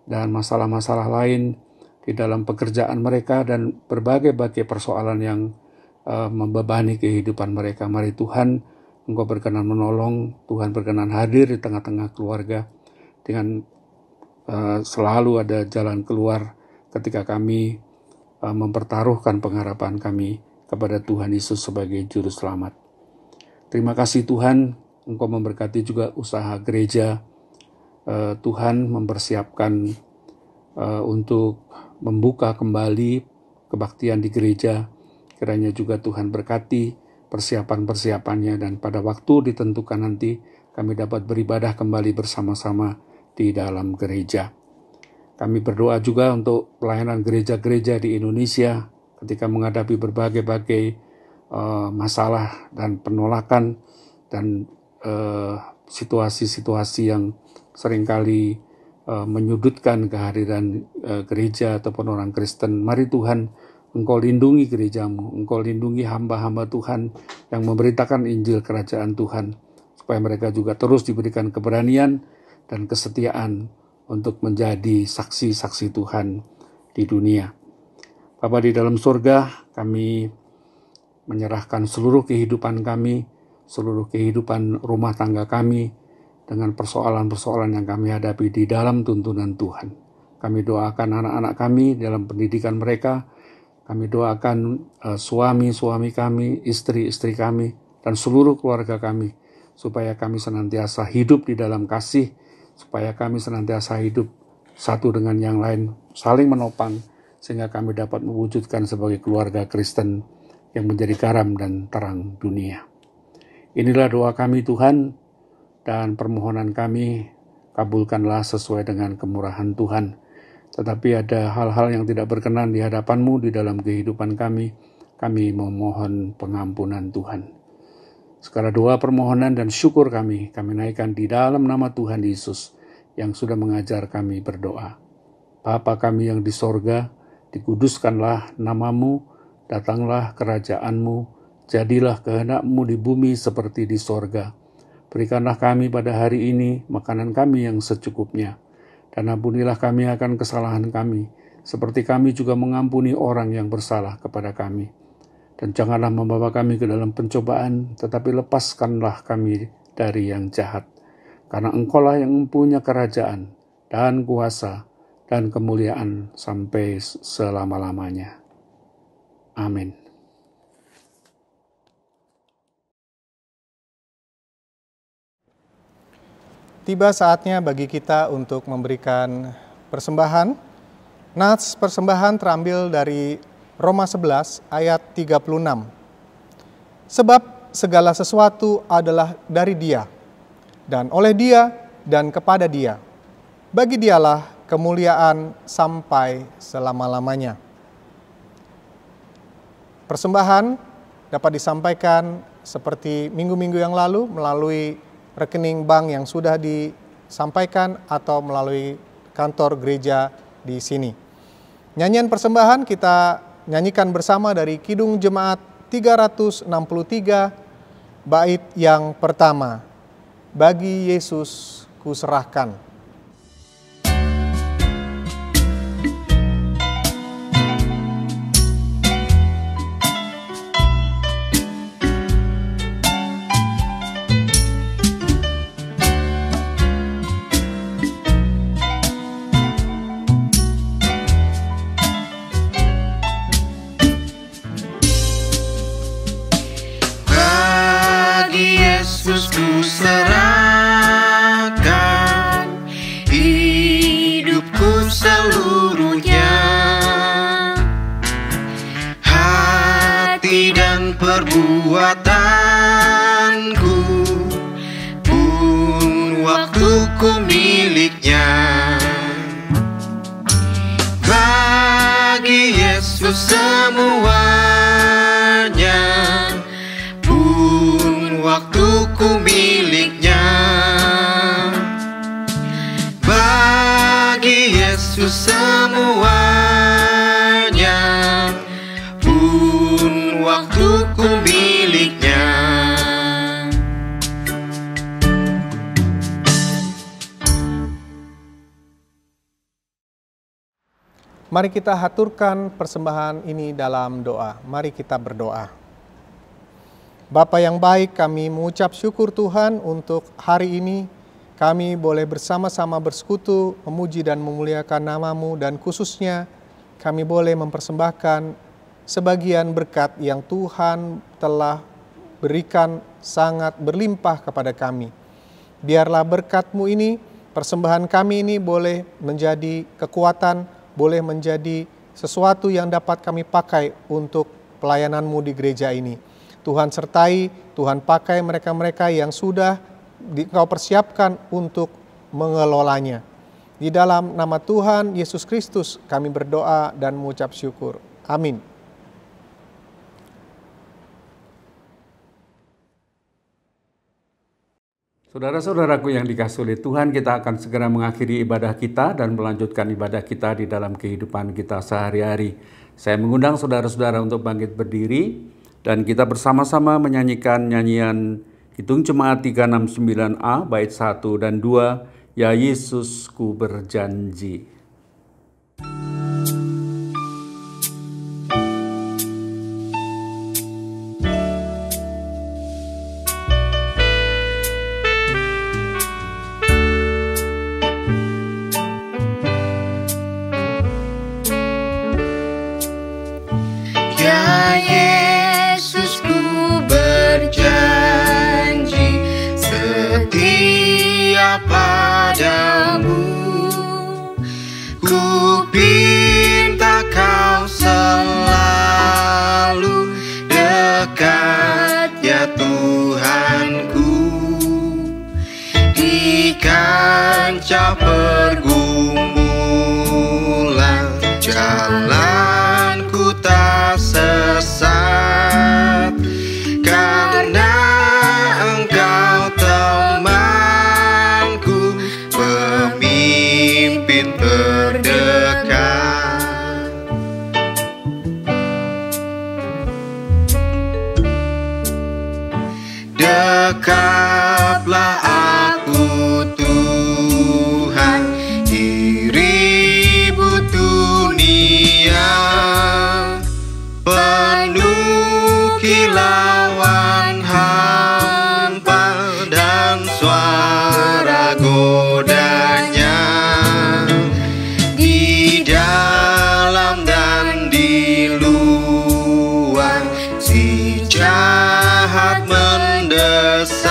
dan masalah-masalah lain di dalam pekerjaan mereka dan berbagai-bagai persoalan yang membebani kehidupan mereka. Mari Tuhan, Engkau berkenan menolong, Tuhan berkenan hadir di tengah-tengah keluarga dengan selalu ada jalan keluar ketika kami mempertaruhkan pengharapan kami kepada Tuhan Yesus sebagai Juru Selamat. Terima kasih Tuhan, Engkau memberkati juga usaha gereja. Tuhan mempersiapkan untuk membuka kembali kebaktian di gereja. Kiranya juga Tuhan berkati persiapan-persiapannya dan pada waktu ditentukan nanti kami dapat beribadah kembali bersama-sama di dalam gereja. Kami berdoa juga untuk pelayanan gereja-gereja di Indonesia ketika menghadapi berbagai-bagai masalah dan penolakan dan situasi-situasi yang seringkali menyudutkan kehadiran gereja ataupun orang Kristen. Mari Tuhan, Engkau lindungi gerejamu, Engkau lindungi hamba-hamba Tuhan yang memberitakan Injil Kerajaan Tuhan, supaya mereka juga terus diberikan keberanian dan kesetiaan untuk menjadi saksi-saksi Tuhan di dunia. Bapa di dalam surga, kami menyerahkan seluruh kehidupan kami, seluruh kehidupan rumah tangga kami, dengan persoalan-persoalan yang kami hadapi di dalam tuntunan Tuhan. Kami doakan anak-anak kami dalam pendidikan mereka, kami doakan suami-suami kami, istri-istri kami, dan seluruh keluarga kami, supaya kami senantiasa hidup di dalam kasih, supaya kami senantiasa hidup satu dengan yang lain, saling menopang, sehingga kami dapat mewujudkan sebagai keluarga Kristen yang menjadi garam dan terang dunia. Inilah doa kami Tuhan, dan permohonan kami kabulkanlah sesuai dengan kemurahan Tuhan. Tetapi ada hal-hal yang tidak berkenan di hadapan-Mu di dalam kehidupan kami memohon pengampunan Tuhan. Segala doa, permohonan, dan syukur kami naikkan di dalam nama Tuhan Yesus yang sudah mengajar kami berdoa. Bapa kami yang di sorga, dikuduskanlah nama-Mu, datanglah kerajaan-Mu, jadilah kehendak-Mu di bumi seperti di sorga. Berikanlah kami pada hari ini makanan kami yang secukupnya, dan ampunilah kami akan kesalahan kami, seperti kami juga mengampuni orang yang bersalah kepada kami. Dan janganlah membawa kami ke dalam pencobaan, tetapi lepaskanlah kami dari yang jahat. Karena Engkaulah yang mempunyai kerajaan, dan kuasa, dan kemuliaan sampai selama-lamanya. Amin. Tiba saatnya bagi kita untuk memberikan persembahan. Nats persembahan terambil dari Roma 11 ayat 36. Sebab segala sesuatu adalah dari Dia, dan oleh Dia, dan kepada Dia. Bagi Dialah kemuliaan sampai selama-lamanya. Persembahan dapat disampaikan seperti minggu-minggu yang lalu melalui rekening bank yang sudah disampaikan atau melalui kantor gereja di sini. Nyanyian persembahan kita nyanyikan bersama dari Kidung Jemaat 363, bait yang pertama. Bagi Yesus kuserahkan. Perbuatanku pun waktuku miliknya. Bagi Yesus semuanya, pun waktuku miliknya. Bagi Yesus semuanya, pun waktuku miliknya. Mari kita haturkan persembahan ini dalam doa. Mari kita berdoa. Bapa yang baik, kami mengucap syukur Tuhan untuk hari ini. Kami boleh bersama-sama bersekutu, memuji dan memuliakan nama-Mu, dan khususnya kami boleh mempersembahkan sebagian berkat yang Tuhan telah berikan sangat berlimpah kepada kami. Biarlah berkat-Mu ini, persembahan kami ini boleh menjadi kekuatan, boleh menjadi sesuatu yang dapat kami pakai untuk pelayanan-Mu di gereja ini. Tuhan sertai, Tuhan pakai mereka-mereka yang sudah Engkau persiapkan untuk mengelolanya. Di dalam nama Tuhan Yesus Kristus kami berdoa dan mengucap syukur. Amin. Saudara-saudaraku yang dikasihi oleh Tuhan, kita akan segera mengakhiri ibadah kita dan melanjutkan ibadah kita di dalam kehidupan kita sehari-hari. Saya mengundang saudara-saudara untuk bangkit berdiri dan kita bersama-sama menyanyikan nyanyian Kidung Jemaat 369A bait 1 dan 2, Ya Yesus ku berjanji. Ya Yesus ku berjanji setia padamu. Ku pinta kau selalu dekat ya Tuhanku. Di kancah pergumulan jalanku tak sesat, karena Engkau temanku, pemimpin terdekat. Dekaplah aku Tuhan di ribut dunia, penuh kilauan hampa dan suara godanya. Di dalam dan di luar si jahat mendesak,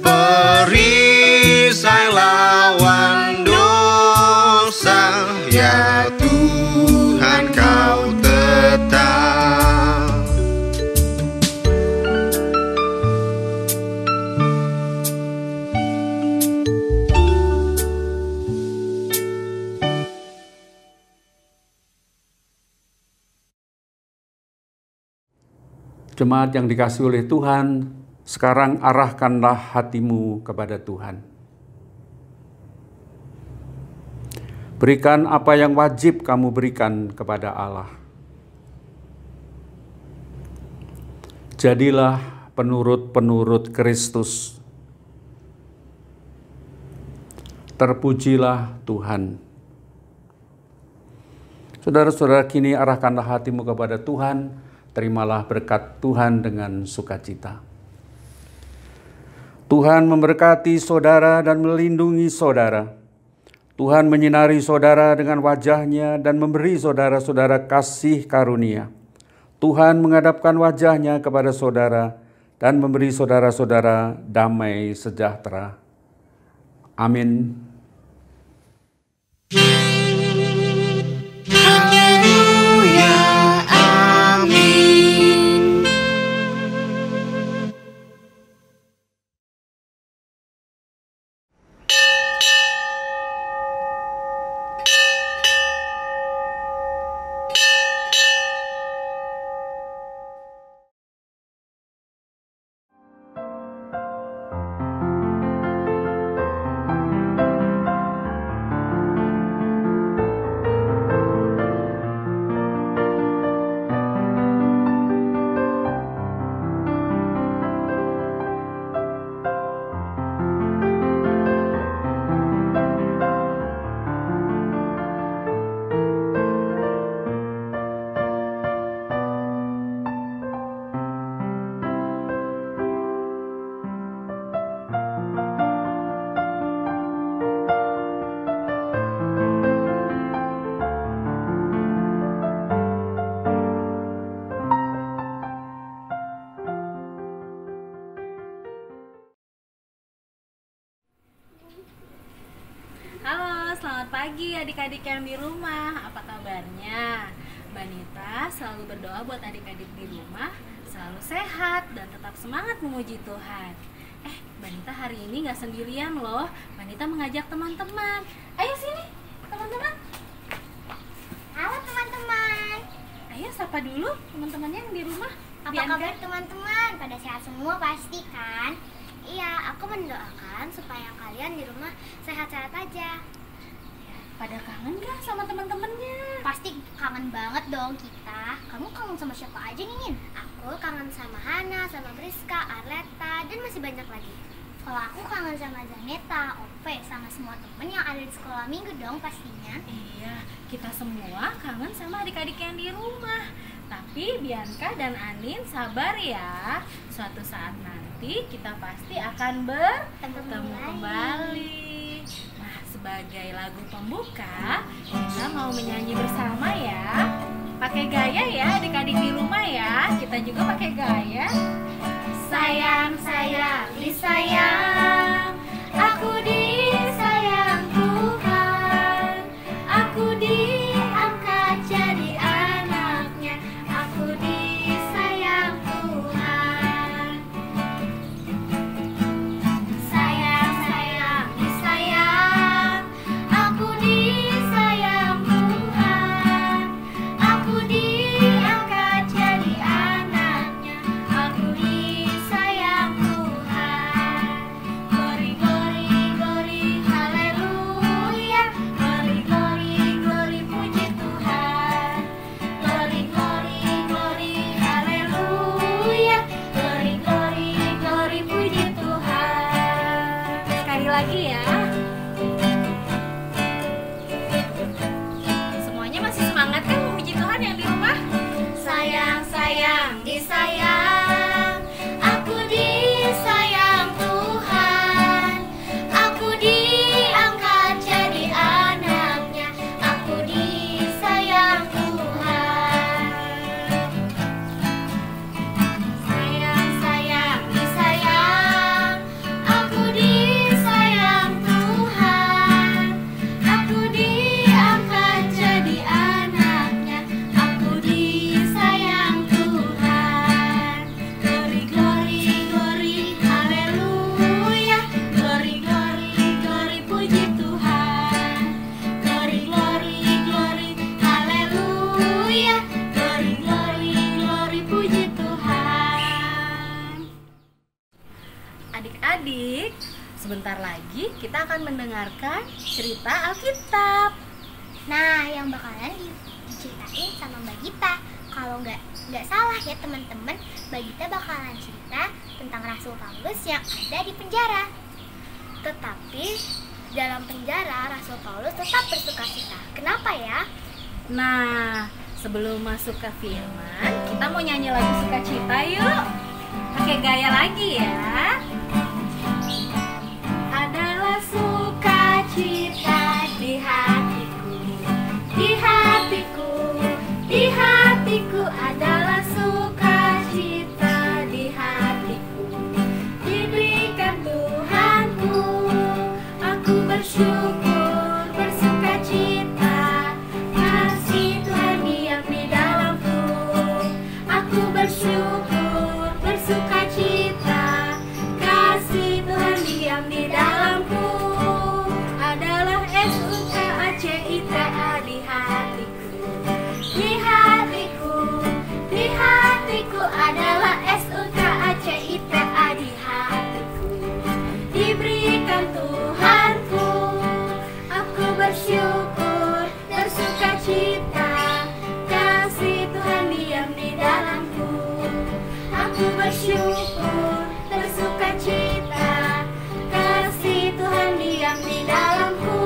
perisai lawan dosa, ya Tuhan kau tetap. Jemaat yang dikasihi oleh Tuhan, sekarang arahkanlah hatimu kepada Tuhan. Berikan apa yang wajib kamu berikan kepada Allah. Jadilah penurut-penurut Kristus. Terpujilah Tuhan. Saudara-saudara, kini arahkanlah hatimu kepada Tuhan. Terimalah berkat Tuhan dengan sukacita. Tuhan memberkati saudara dan melindungi saudara. Tuhan menyinari saudara dengan wajah-Nya dan memberi saudara-saudara kasih karunia. Tuhan menghadapkan wajah-Nya kepada saudara dan memberi saudara-saudara damai sejahtera. Amin. selamat pagi adik-adik yang di rumah. Apa kabarnya? Mbak Nita selalu berdoa buat adik-adik di rumah selalu sehat dan tetap semangat memuji Tuhan. Mbak Nita hari ini gak sendirian loh. Mbak Nita mengajak teman-teman. Ayo sini, teman-teman. Halo teman-teman. Ayo sapa dulu teman-temannya yang di rumah. Apa kabar teman-teman? Pada sehat semua pasti kan? Iya, aku mendoakan supaya kalian di rumah sehat-sehat aja. Pada kangen gak sama teman-temannya? Pasti kangen banget dong kita. Kamu kangen sama siapa aja nih? Aku kangen sama Hana, sama Briska, Arleta, dan masih banyak lagi. Kalau aku kangen sama Zaneta, Ove, sama semua temen yang ada di sekolah minggu dong pastinya. Iya, kita semua kangen sama adik-adik yang di rumah. Tapi Bianca dan Anin sabar ya. Suatu saat nanti kita pasti akan bertemu kembali. Nah, sebagai lagu pembuka, kita mau menyanyi bersama ya. Pakai gaya ya adik-adik di rumah ya. Kita juga pakai gaya. Sayang, sayang, disayang. Aku disayang Tuhan. Aku diangkat jadi anaknya. Aku disayang Tuhan. Sayang, sayang, disayang. Aku disayang Tuhan. Aku diangkat jadi anaknya. Aku disayang Tuhan. Glory, glory, glory, haleluya. Glory, glory, glory, puji Tuhan. Glory, glory, glory, haleluya. Glory, glory, glory, puji Tuhan. Sekali lagi ya. Semuanya masih semangat kan memuji Tuhan yang di rumah? Sayang, sayang, disayang. Aku disayang Tuhan. Aku diangkat jadi anaknya. Aku disayang Tuhan. Sayang, sayang, disayang. Aku disayang Tuhan. Aku diangkat jadi anaknya. Aku disayang Tuhan. Glory, glory, glory, haleluya. Glory, glory, glory, puji Tuhan. Glory, glory, glory, haleluya. Glory, glory, glory, puji Tuhan. Adik-adik, sebentar lagi kita akan mendengarkan cerita Alkitab. Nah, yang bakalan diceritain sama Mbak Gita. Kalau nggak salah ya teman-teman, Mbak Gita bakalan cerita tentang Rasul Paulus yang ada di penjara. Tetapi dalam penjara Rasul Paulus tetap bersukacita. Kenapa ya? Nah, sebelum masuk ke firman, kita mau nyanyi lagu sukacita yuk. Pakai gaya lagi ya. Adalah sukacita di hatiku, di hatiku, di hatiku. Adalah sukacita di hatiku, diberikan Tuhanku. Aku bersyukur, bersukacita, kasih Tuhan diam di dalamku. Aku bersyukur, bersukacita, kasih Tuhan diam di dalamku. Adalah SUKACITA di hatiku, di hatiku, di hatiku. Adalah SUKACITA di hatiku, diberikan Tuhanku. Aku bersyukur, bersukacita, kasih Tuhan diam di dalamku. Aku bersyukur, bersukacita, kasih Tuhan diam di dalamku.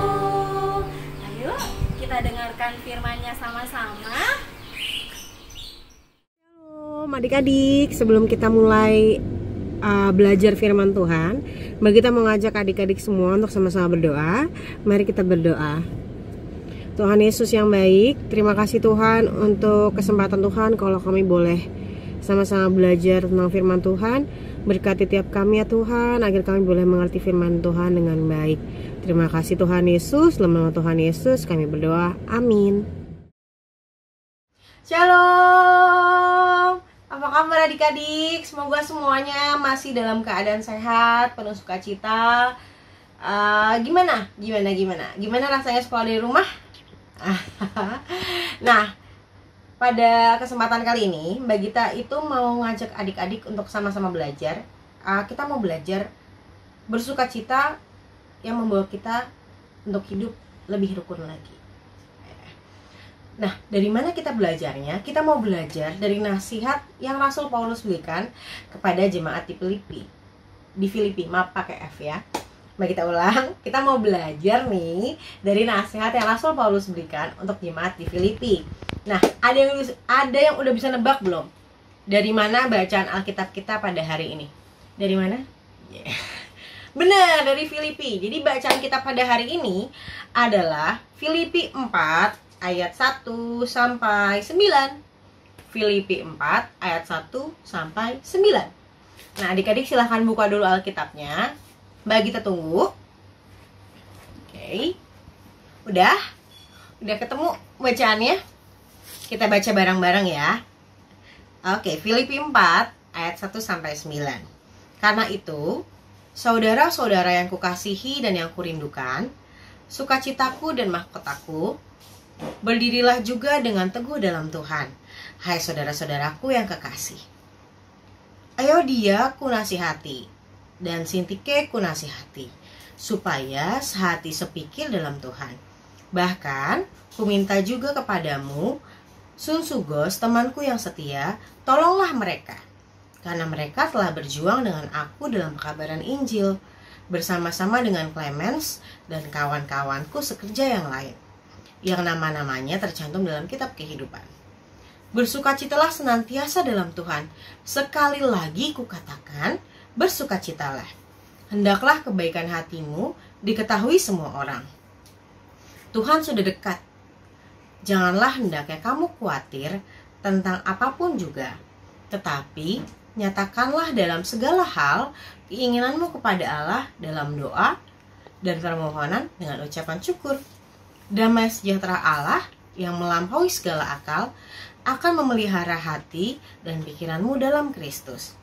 Ayo kita dengarkan firman-Nya sama-sama. Shalom adik-adik, sebelum kita mulai belajar firman Tuhan, Mbak Gita mau ngajak adik-adik semua untuk sama-sama berdoa. Mari kita berdoa. Tuhan Yesus yang baik, terima kasih Tuhan untuk kesempatan Tuhan kalau kami boleh sama-sama belajar tentang firman Tuhan. Berkati tiap kami ya Tuhan, agar kami boleh mengerti firman Tuhan dengan baik. Terima kasih Tuhan Yesus, dalam nama Tuhan Yesus kami berdoa, amin. Shalom, apa kabar adik-adik? Semoga semuanya masih dalam keadaan sehat, penuh sukacita. Gimana rasanya sekolah dari rumah? Nah, pada kesempatan kali ini Mbak Gita itu mau ngajak adik-adik untuk sama-sama belajar. Kita mau belajar bersukacita yang membawa kita untuk hidup lebih rukun lagi. Nah, dari mana kita belajarnya? Kita mau belajar dari nasihat yang Rasul Paulus berikan kepada jemaat di Filipi, maaf pakai F ya. Mbak kita ulang, kita mau belajar nih dari nasihat yang Rasul Paulus berikan untuk jemaat di Filipi. Nah, ada yang udah bisa nebak belum? Dari mana bacaan Alkitab kita pada hari ini? Dari mana? Yeah. Benar, dari Filipi. Jadi bacaan kita pada hari ini adalah Filipi 4 ayat 1 sampai 9. Filipi 4 ayat 1 sampai 9. Nah, adik-adik silahkan buka dulu Alkitabnya. Mbak Gita tunggu. Oke. Udah ketemu bacaannya? Kita baca bareng-bareng ya. Oke, Filipi 4 ayat 1 sampai 9. Karena itu, saudara-saudara yang kukasihi dan yang kurindukan, sukacitaku dan mahkotaku, berdirilah juga dengan teguh dalam Tuhan. Hai saudara-saudaraku yang kekasih. Ayo dia kunasihati dan Sintike kunasihati, supaya sehati sepikir dalam Tuhan. Bahkan, kuminta juga kepadamu, Sunsugos, temanku yang setia, tolonglah mereka. Karena mereka telah berjuang dengan aku dalam pekabaran Injil, bersama-sama dengan Clemens dan kawan-kawanku sekerja yang lain, yang nama-namanya tercantum dalam kitab kehidupan. Bersukacitalah senantiasa dalam Tuhan. Sekali lagi kukatakan, bersukacitalah. Hendaklah kebaikan hatimu diketahui semua orang. Tuhan sudah dekat. Janganlah hendaknya kamu khawatir tentang apapun juga, tetapi nyatakanlah dalam segala hal keinginanmu kepada Allah dalam doa dan permohonan dengan ucapan syukur. Damai sejahtera Allah yang melampaui segala akal akan memelihara hati dan pikiranmu dalam Kristus.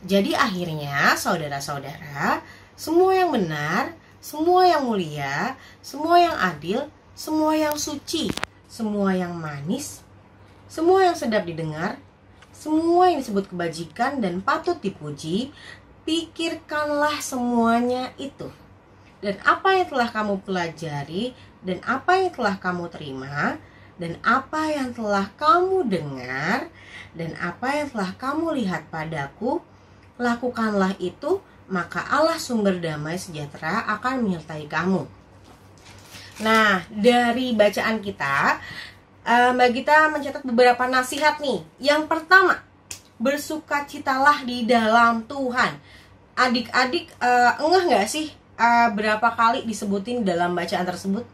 Jadi akhirnya saudara-saudara, semua yang benar, semua yang mulia, semua yang adil, semua yang suci, semua yang manis, semua yang sedap didengar, semua yang disebut kebajikan dan patut dipuji, pikirkanlah semuanya itu. Dan apa yang telah kamu pelajari, dan apa yang telah kamu terima, dan apa yang telah kamu dengar, dan apa yang telah kamu lihat padaku, lakukanlah itu, maka Allah sumber damai sejahtera akan menyertai kamu. Nah, dari bacaan kita, Mbak Gita mencatat beberapa nasihat nih. Yang pertama, bersukacitalah di dalam Tuhan. Adik-adik ngeh gak sih berapa kali disebutin dalam bacaan tersebut?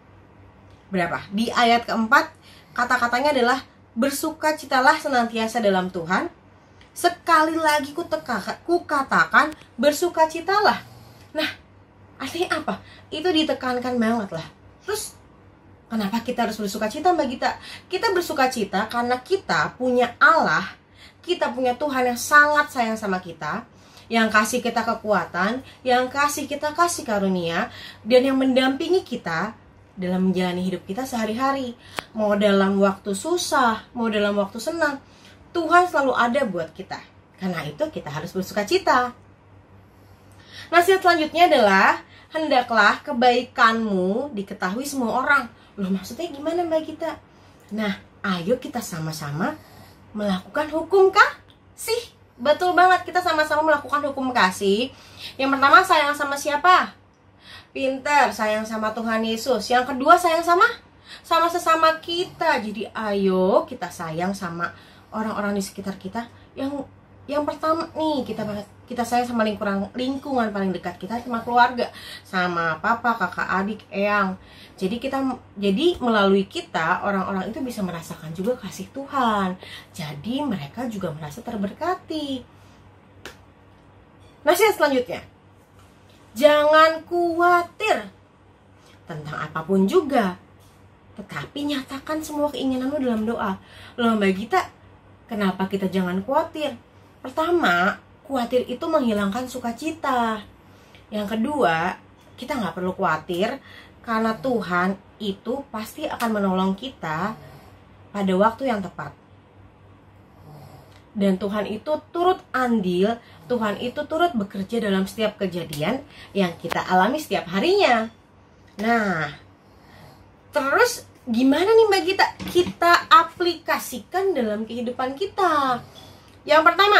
Berapa? Di ayat keempat, kata-katanya adalah bersukacitalah senantiasa dalam Tuhan. Sekali lagi kukatakan bersukacitalah. Nah, artinya apa? Itu ditekankan banget lah. Terus, kenapa kita harus bersukacita Mbak Gita? Kita bersukacita karena kita punya Allah, kita punya Tuhan yang sangat sayang sama kita, yang kasih kita kekuatan, yang kasih kita kasih karunia, dan yang mendampingi kita dalam menjalani hidup kita sehari-hari. Mau dalam waktu susah, mau dalam waktu senang, Tuhan selalu ada buat kita. Karena itu kita harus bersukacita. Nasihat selanjutnya adalah hendaklah kebaikanmu diketahui semua orang. Loh, maksudnya gimana Mbak Gita? Nah, ayo kita sama-sama melakukan hukum kasih. Betul banget, kita sama-sama melakukan hukum kasih. Yang pertama, sayang sama siapa? Pinter, sayang sama Tuhan Yesus. Yang kedua, sayang sama sesama kita. Jadi ayo kita sayang sama orang-orang di sekitar kita. Yang pertama nih, kita sayang sama lingkungan paling dekat kita, sama keluarga, sama papa, kakak, adik, eyang. Jadi melalui kita, orang-orang itu bisa merasakan juga kasih Tuhan. Jadi mereka juga merasa terberkati. Nasihat selanjutnya, jangan khawatir tentang apapun juga. Tetapi nyatakan semua keinginanmu dalam doa. Loh Mbak Gita, kenapa kita jangan khawatir? Pertama, khawatir itu menghilangkan sukacita. Yang kedua, kita nggak perlu khawatir karena Tuhan itu pasti akan menolong kita pada waktu yang tepat. Dan Tuhan itu turut andil, Tuhan itu turut bekerja dalam setiap kejadian yang kita alami setiap harinya. Nah, terus gimana nih Mbak Gita kita aplikasikan dalam kehidupan kita? Yang pertama,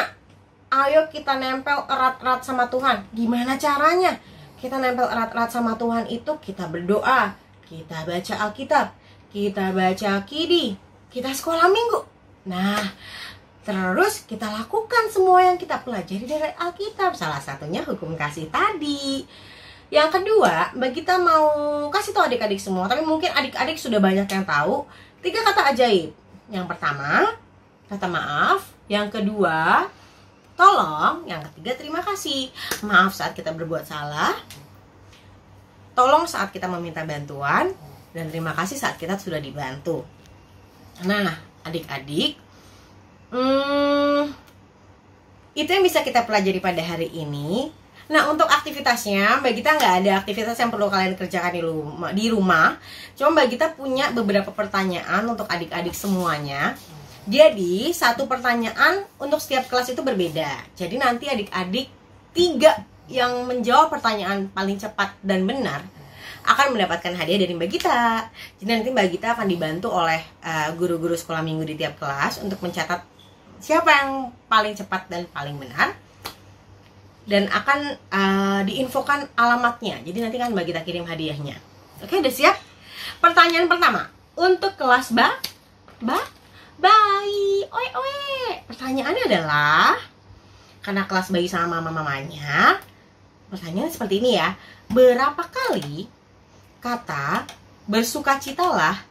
ayo kita nempel erat-erat sama Tuhan. Gimana caranya? Kita nempel erat-erat sama Tuhan itu kita berdoa, kita baca Alkitab, kita baca Kidi, kita sekolah minggu. Nah, terus kita lakukan semua yang kita pelajari dari Alkitab. Salah satunya hukum kasih tadi. Yang kedua, Mbak Gita mau kasih tahu adik-adik semua, tapi mungkin adik-adik sudah banyak yang tahu 3 kata ajaib. Yang pertama, kata maaf. Yang kedua, tolong. Yang ketiga, terima kasih. Maaf saat kita berbuat salah, tolong saat kita meminta bantuan, dan terima kasih saat kita sudah dibantu. Nah, adik-adik, itu yang bisa kita pelajari pada hari ini. Nah, untuk aktivitasnya, Mbak Gita nggak ada aktivitas yang perlu kalian kerjakan di rumah. Cuma Mbak Gita punya beberapa pertanyaan untuk adik-adik semuanya. Jadi, 1 pertanyaan untuk setiap kelas itu berbeda. Jadi nanti adik-adik 3 yang menjawab pertanyaan paling cepat dan benar akan mendapatkan hadiah dari Mbak Gita. Jadi nanti Mbak Gita akan dibantu oleh guru-guru sekolah minggu di tiap kelas untuk mencatat siapa yang paling cepat dan paling benar, dan akan diinfokan alamatnya. Jadi nanti kan Mbak Gita kirim hadiahnya. Oke, udah siap? Pertanyaan pertama untuk kelas bayi. Pertanyaannya adalah, karena kelas bayi sama mama-mamanya, pertanyaan seperti ini ya. Berapa kali kata bersukacitalah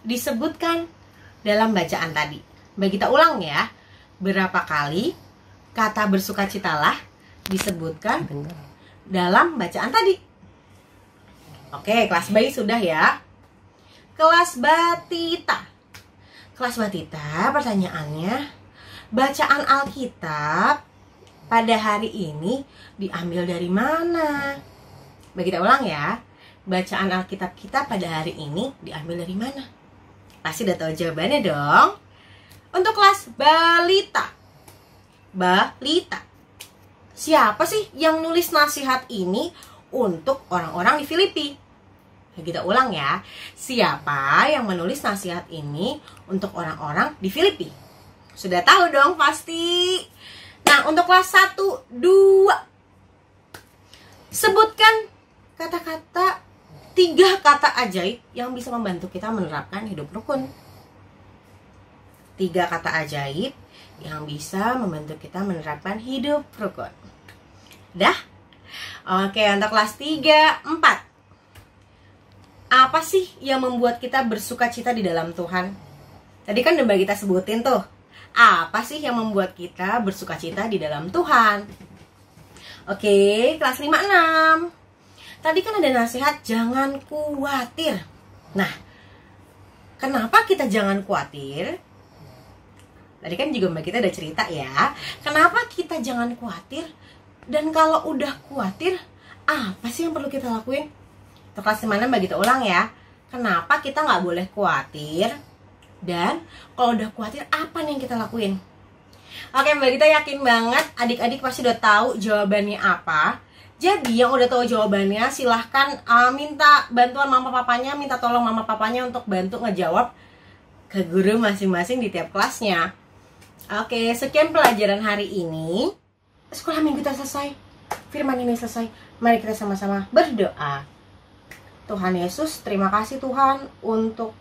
disebutkan dalam bacaan tadi? Mbak Gita ulang ya. Berapa kali kata bersukacitalah disebutkan dalam bacaan tadi? Oke, kelas bayi sudah ya. Kelas batita. Kelas batita, pertanyaannya, bacaan Alkitab pada hari ini diambil dari mana? Mbak Gita ulang ya. Bacaan Alkitab kita pada hari ini diambil dari mana? Pasti udah tahu jawabannya dong. Untuk kelas balita. Siapa sih yang nulis nasihat ini untuk orang-orang di Filipi? Kita ulang ya. Siapa yang menulis nasihat ini untuk orang-orang di Filipi? Sudah tahu dong pasti. Nah, untuk kelas 1, 2. Sebutkan kata-kata 3 kata ajaib yang bisa membantu kita menerapkan hidup rukun. 3 kata ajaib yang bisa membantu kita menerapkan hidup rukun. Dah? Oke, untuk kelas 3, 4. Apa sih yang membuat kita bersukacita di dalam Tuhan? Tadi kan udah kita sebutin tuh. Apa sih yang membuat kita bersukacita di dalam Tuhan? Oke, kelas 5, 6. Tadi kan ada nasihat jangan khawatir. Nah, kenapa kita jangan khawatir? Tadi kan juga Mbak Gita udah cerita ya. Kenapa kita jangan khawatir? Dan kalau udah khawatir, apa sih yang perlu kita lakuin? Untuk kelas 5 Mbak Gita ulang ya. Kenapa kita nggak boleh khawatir? Dan kalau udah khawatir, apa nih yang kita lakuin? Oke, Mbak Gita yakin banget adik-adik pasti udah tahu jawabannya apa. Jadi yang udah tahu jawabannya silahkan minta bantuan mama papanya, minta tolong mama papanya untuk bantu ngejawab ke guru masing-masing di tiap kelasnya. Oke, sekian pelajaran hari ini. Sekolah minggu kita selesai, firman ini selesai. Mari kita sama-sama berdoa. Tuhan Yesus, terima kasih Tuhan untuk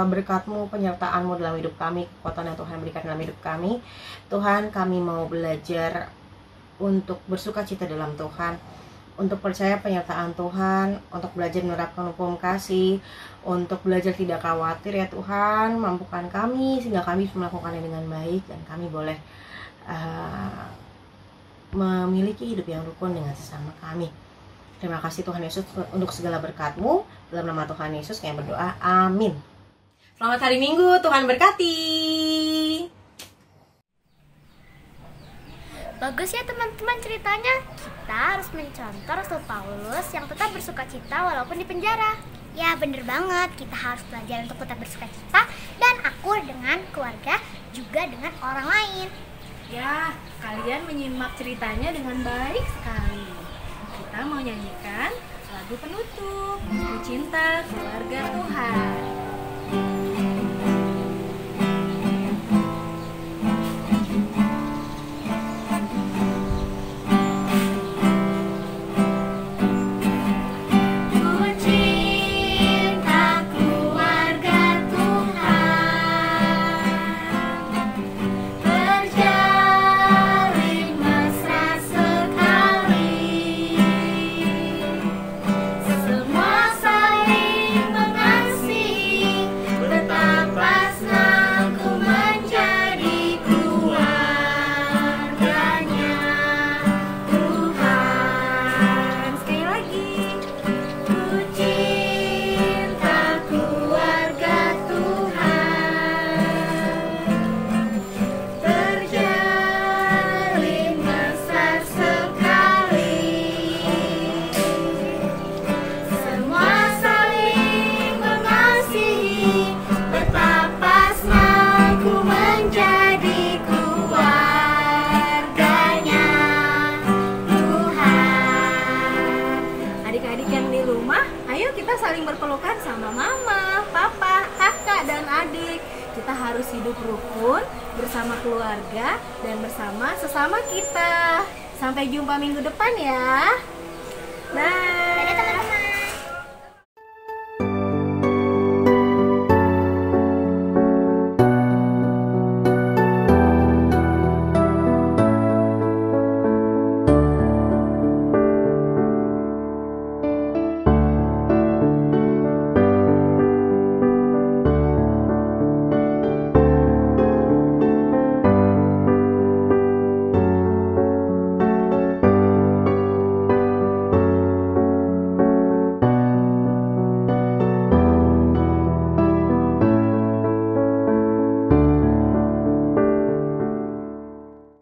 berkat-Mu, penyertaan-Mu dalam hidup kami, kekuatan yang Tuhan berikan dalam hidup kami. Tuhan, kami mau belajar untuk bersukacita dalam Tuhan, untuk percaya penyertaan Tuhan, untuk belajar menerapkan hukum kasih, untuk belajar tidak khawatir ya Tuhan. Mampukan kami sehingga kami bisa melakukannya dengan baik, dan kami boleh memiliki hidup yang rukun dengan sesama kami. Terima kasih Tuhan Yesus untuk segala berkat-Mu. Dalam nama Tuhan Yesus kami berdoa, amin. Selamat hari Minggu, Tuhan berkati. Bagus ya teman-teman ceritanya. Kita harus mencontoh Rasul Paulus yang tetap bersukacita walaupun di penjara. Ya bener banget, kita harus belajar untuk tetap bersukacita dan akur dengan keluarga, juga dengan orang lain. Ya, kalian menyimak ceritanya dengan baik sekali. Kita mau nyanyikan lagu penutup, Ku Cinta Keluarga Tuhan. Saling berpelukan sama mama, papa, kakak, dan adik. Kita harus hidup rukun bersama keluarga dan bersama sesama kita. Sampai jumpa minggu depan ya. Bye.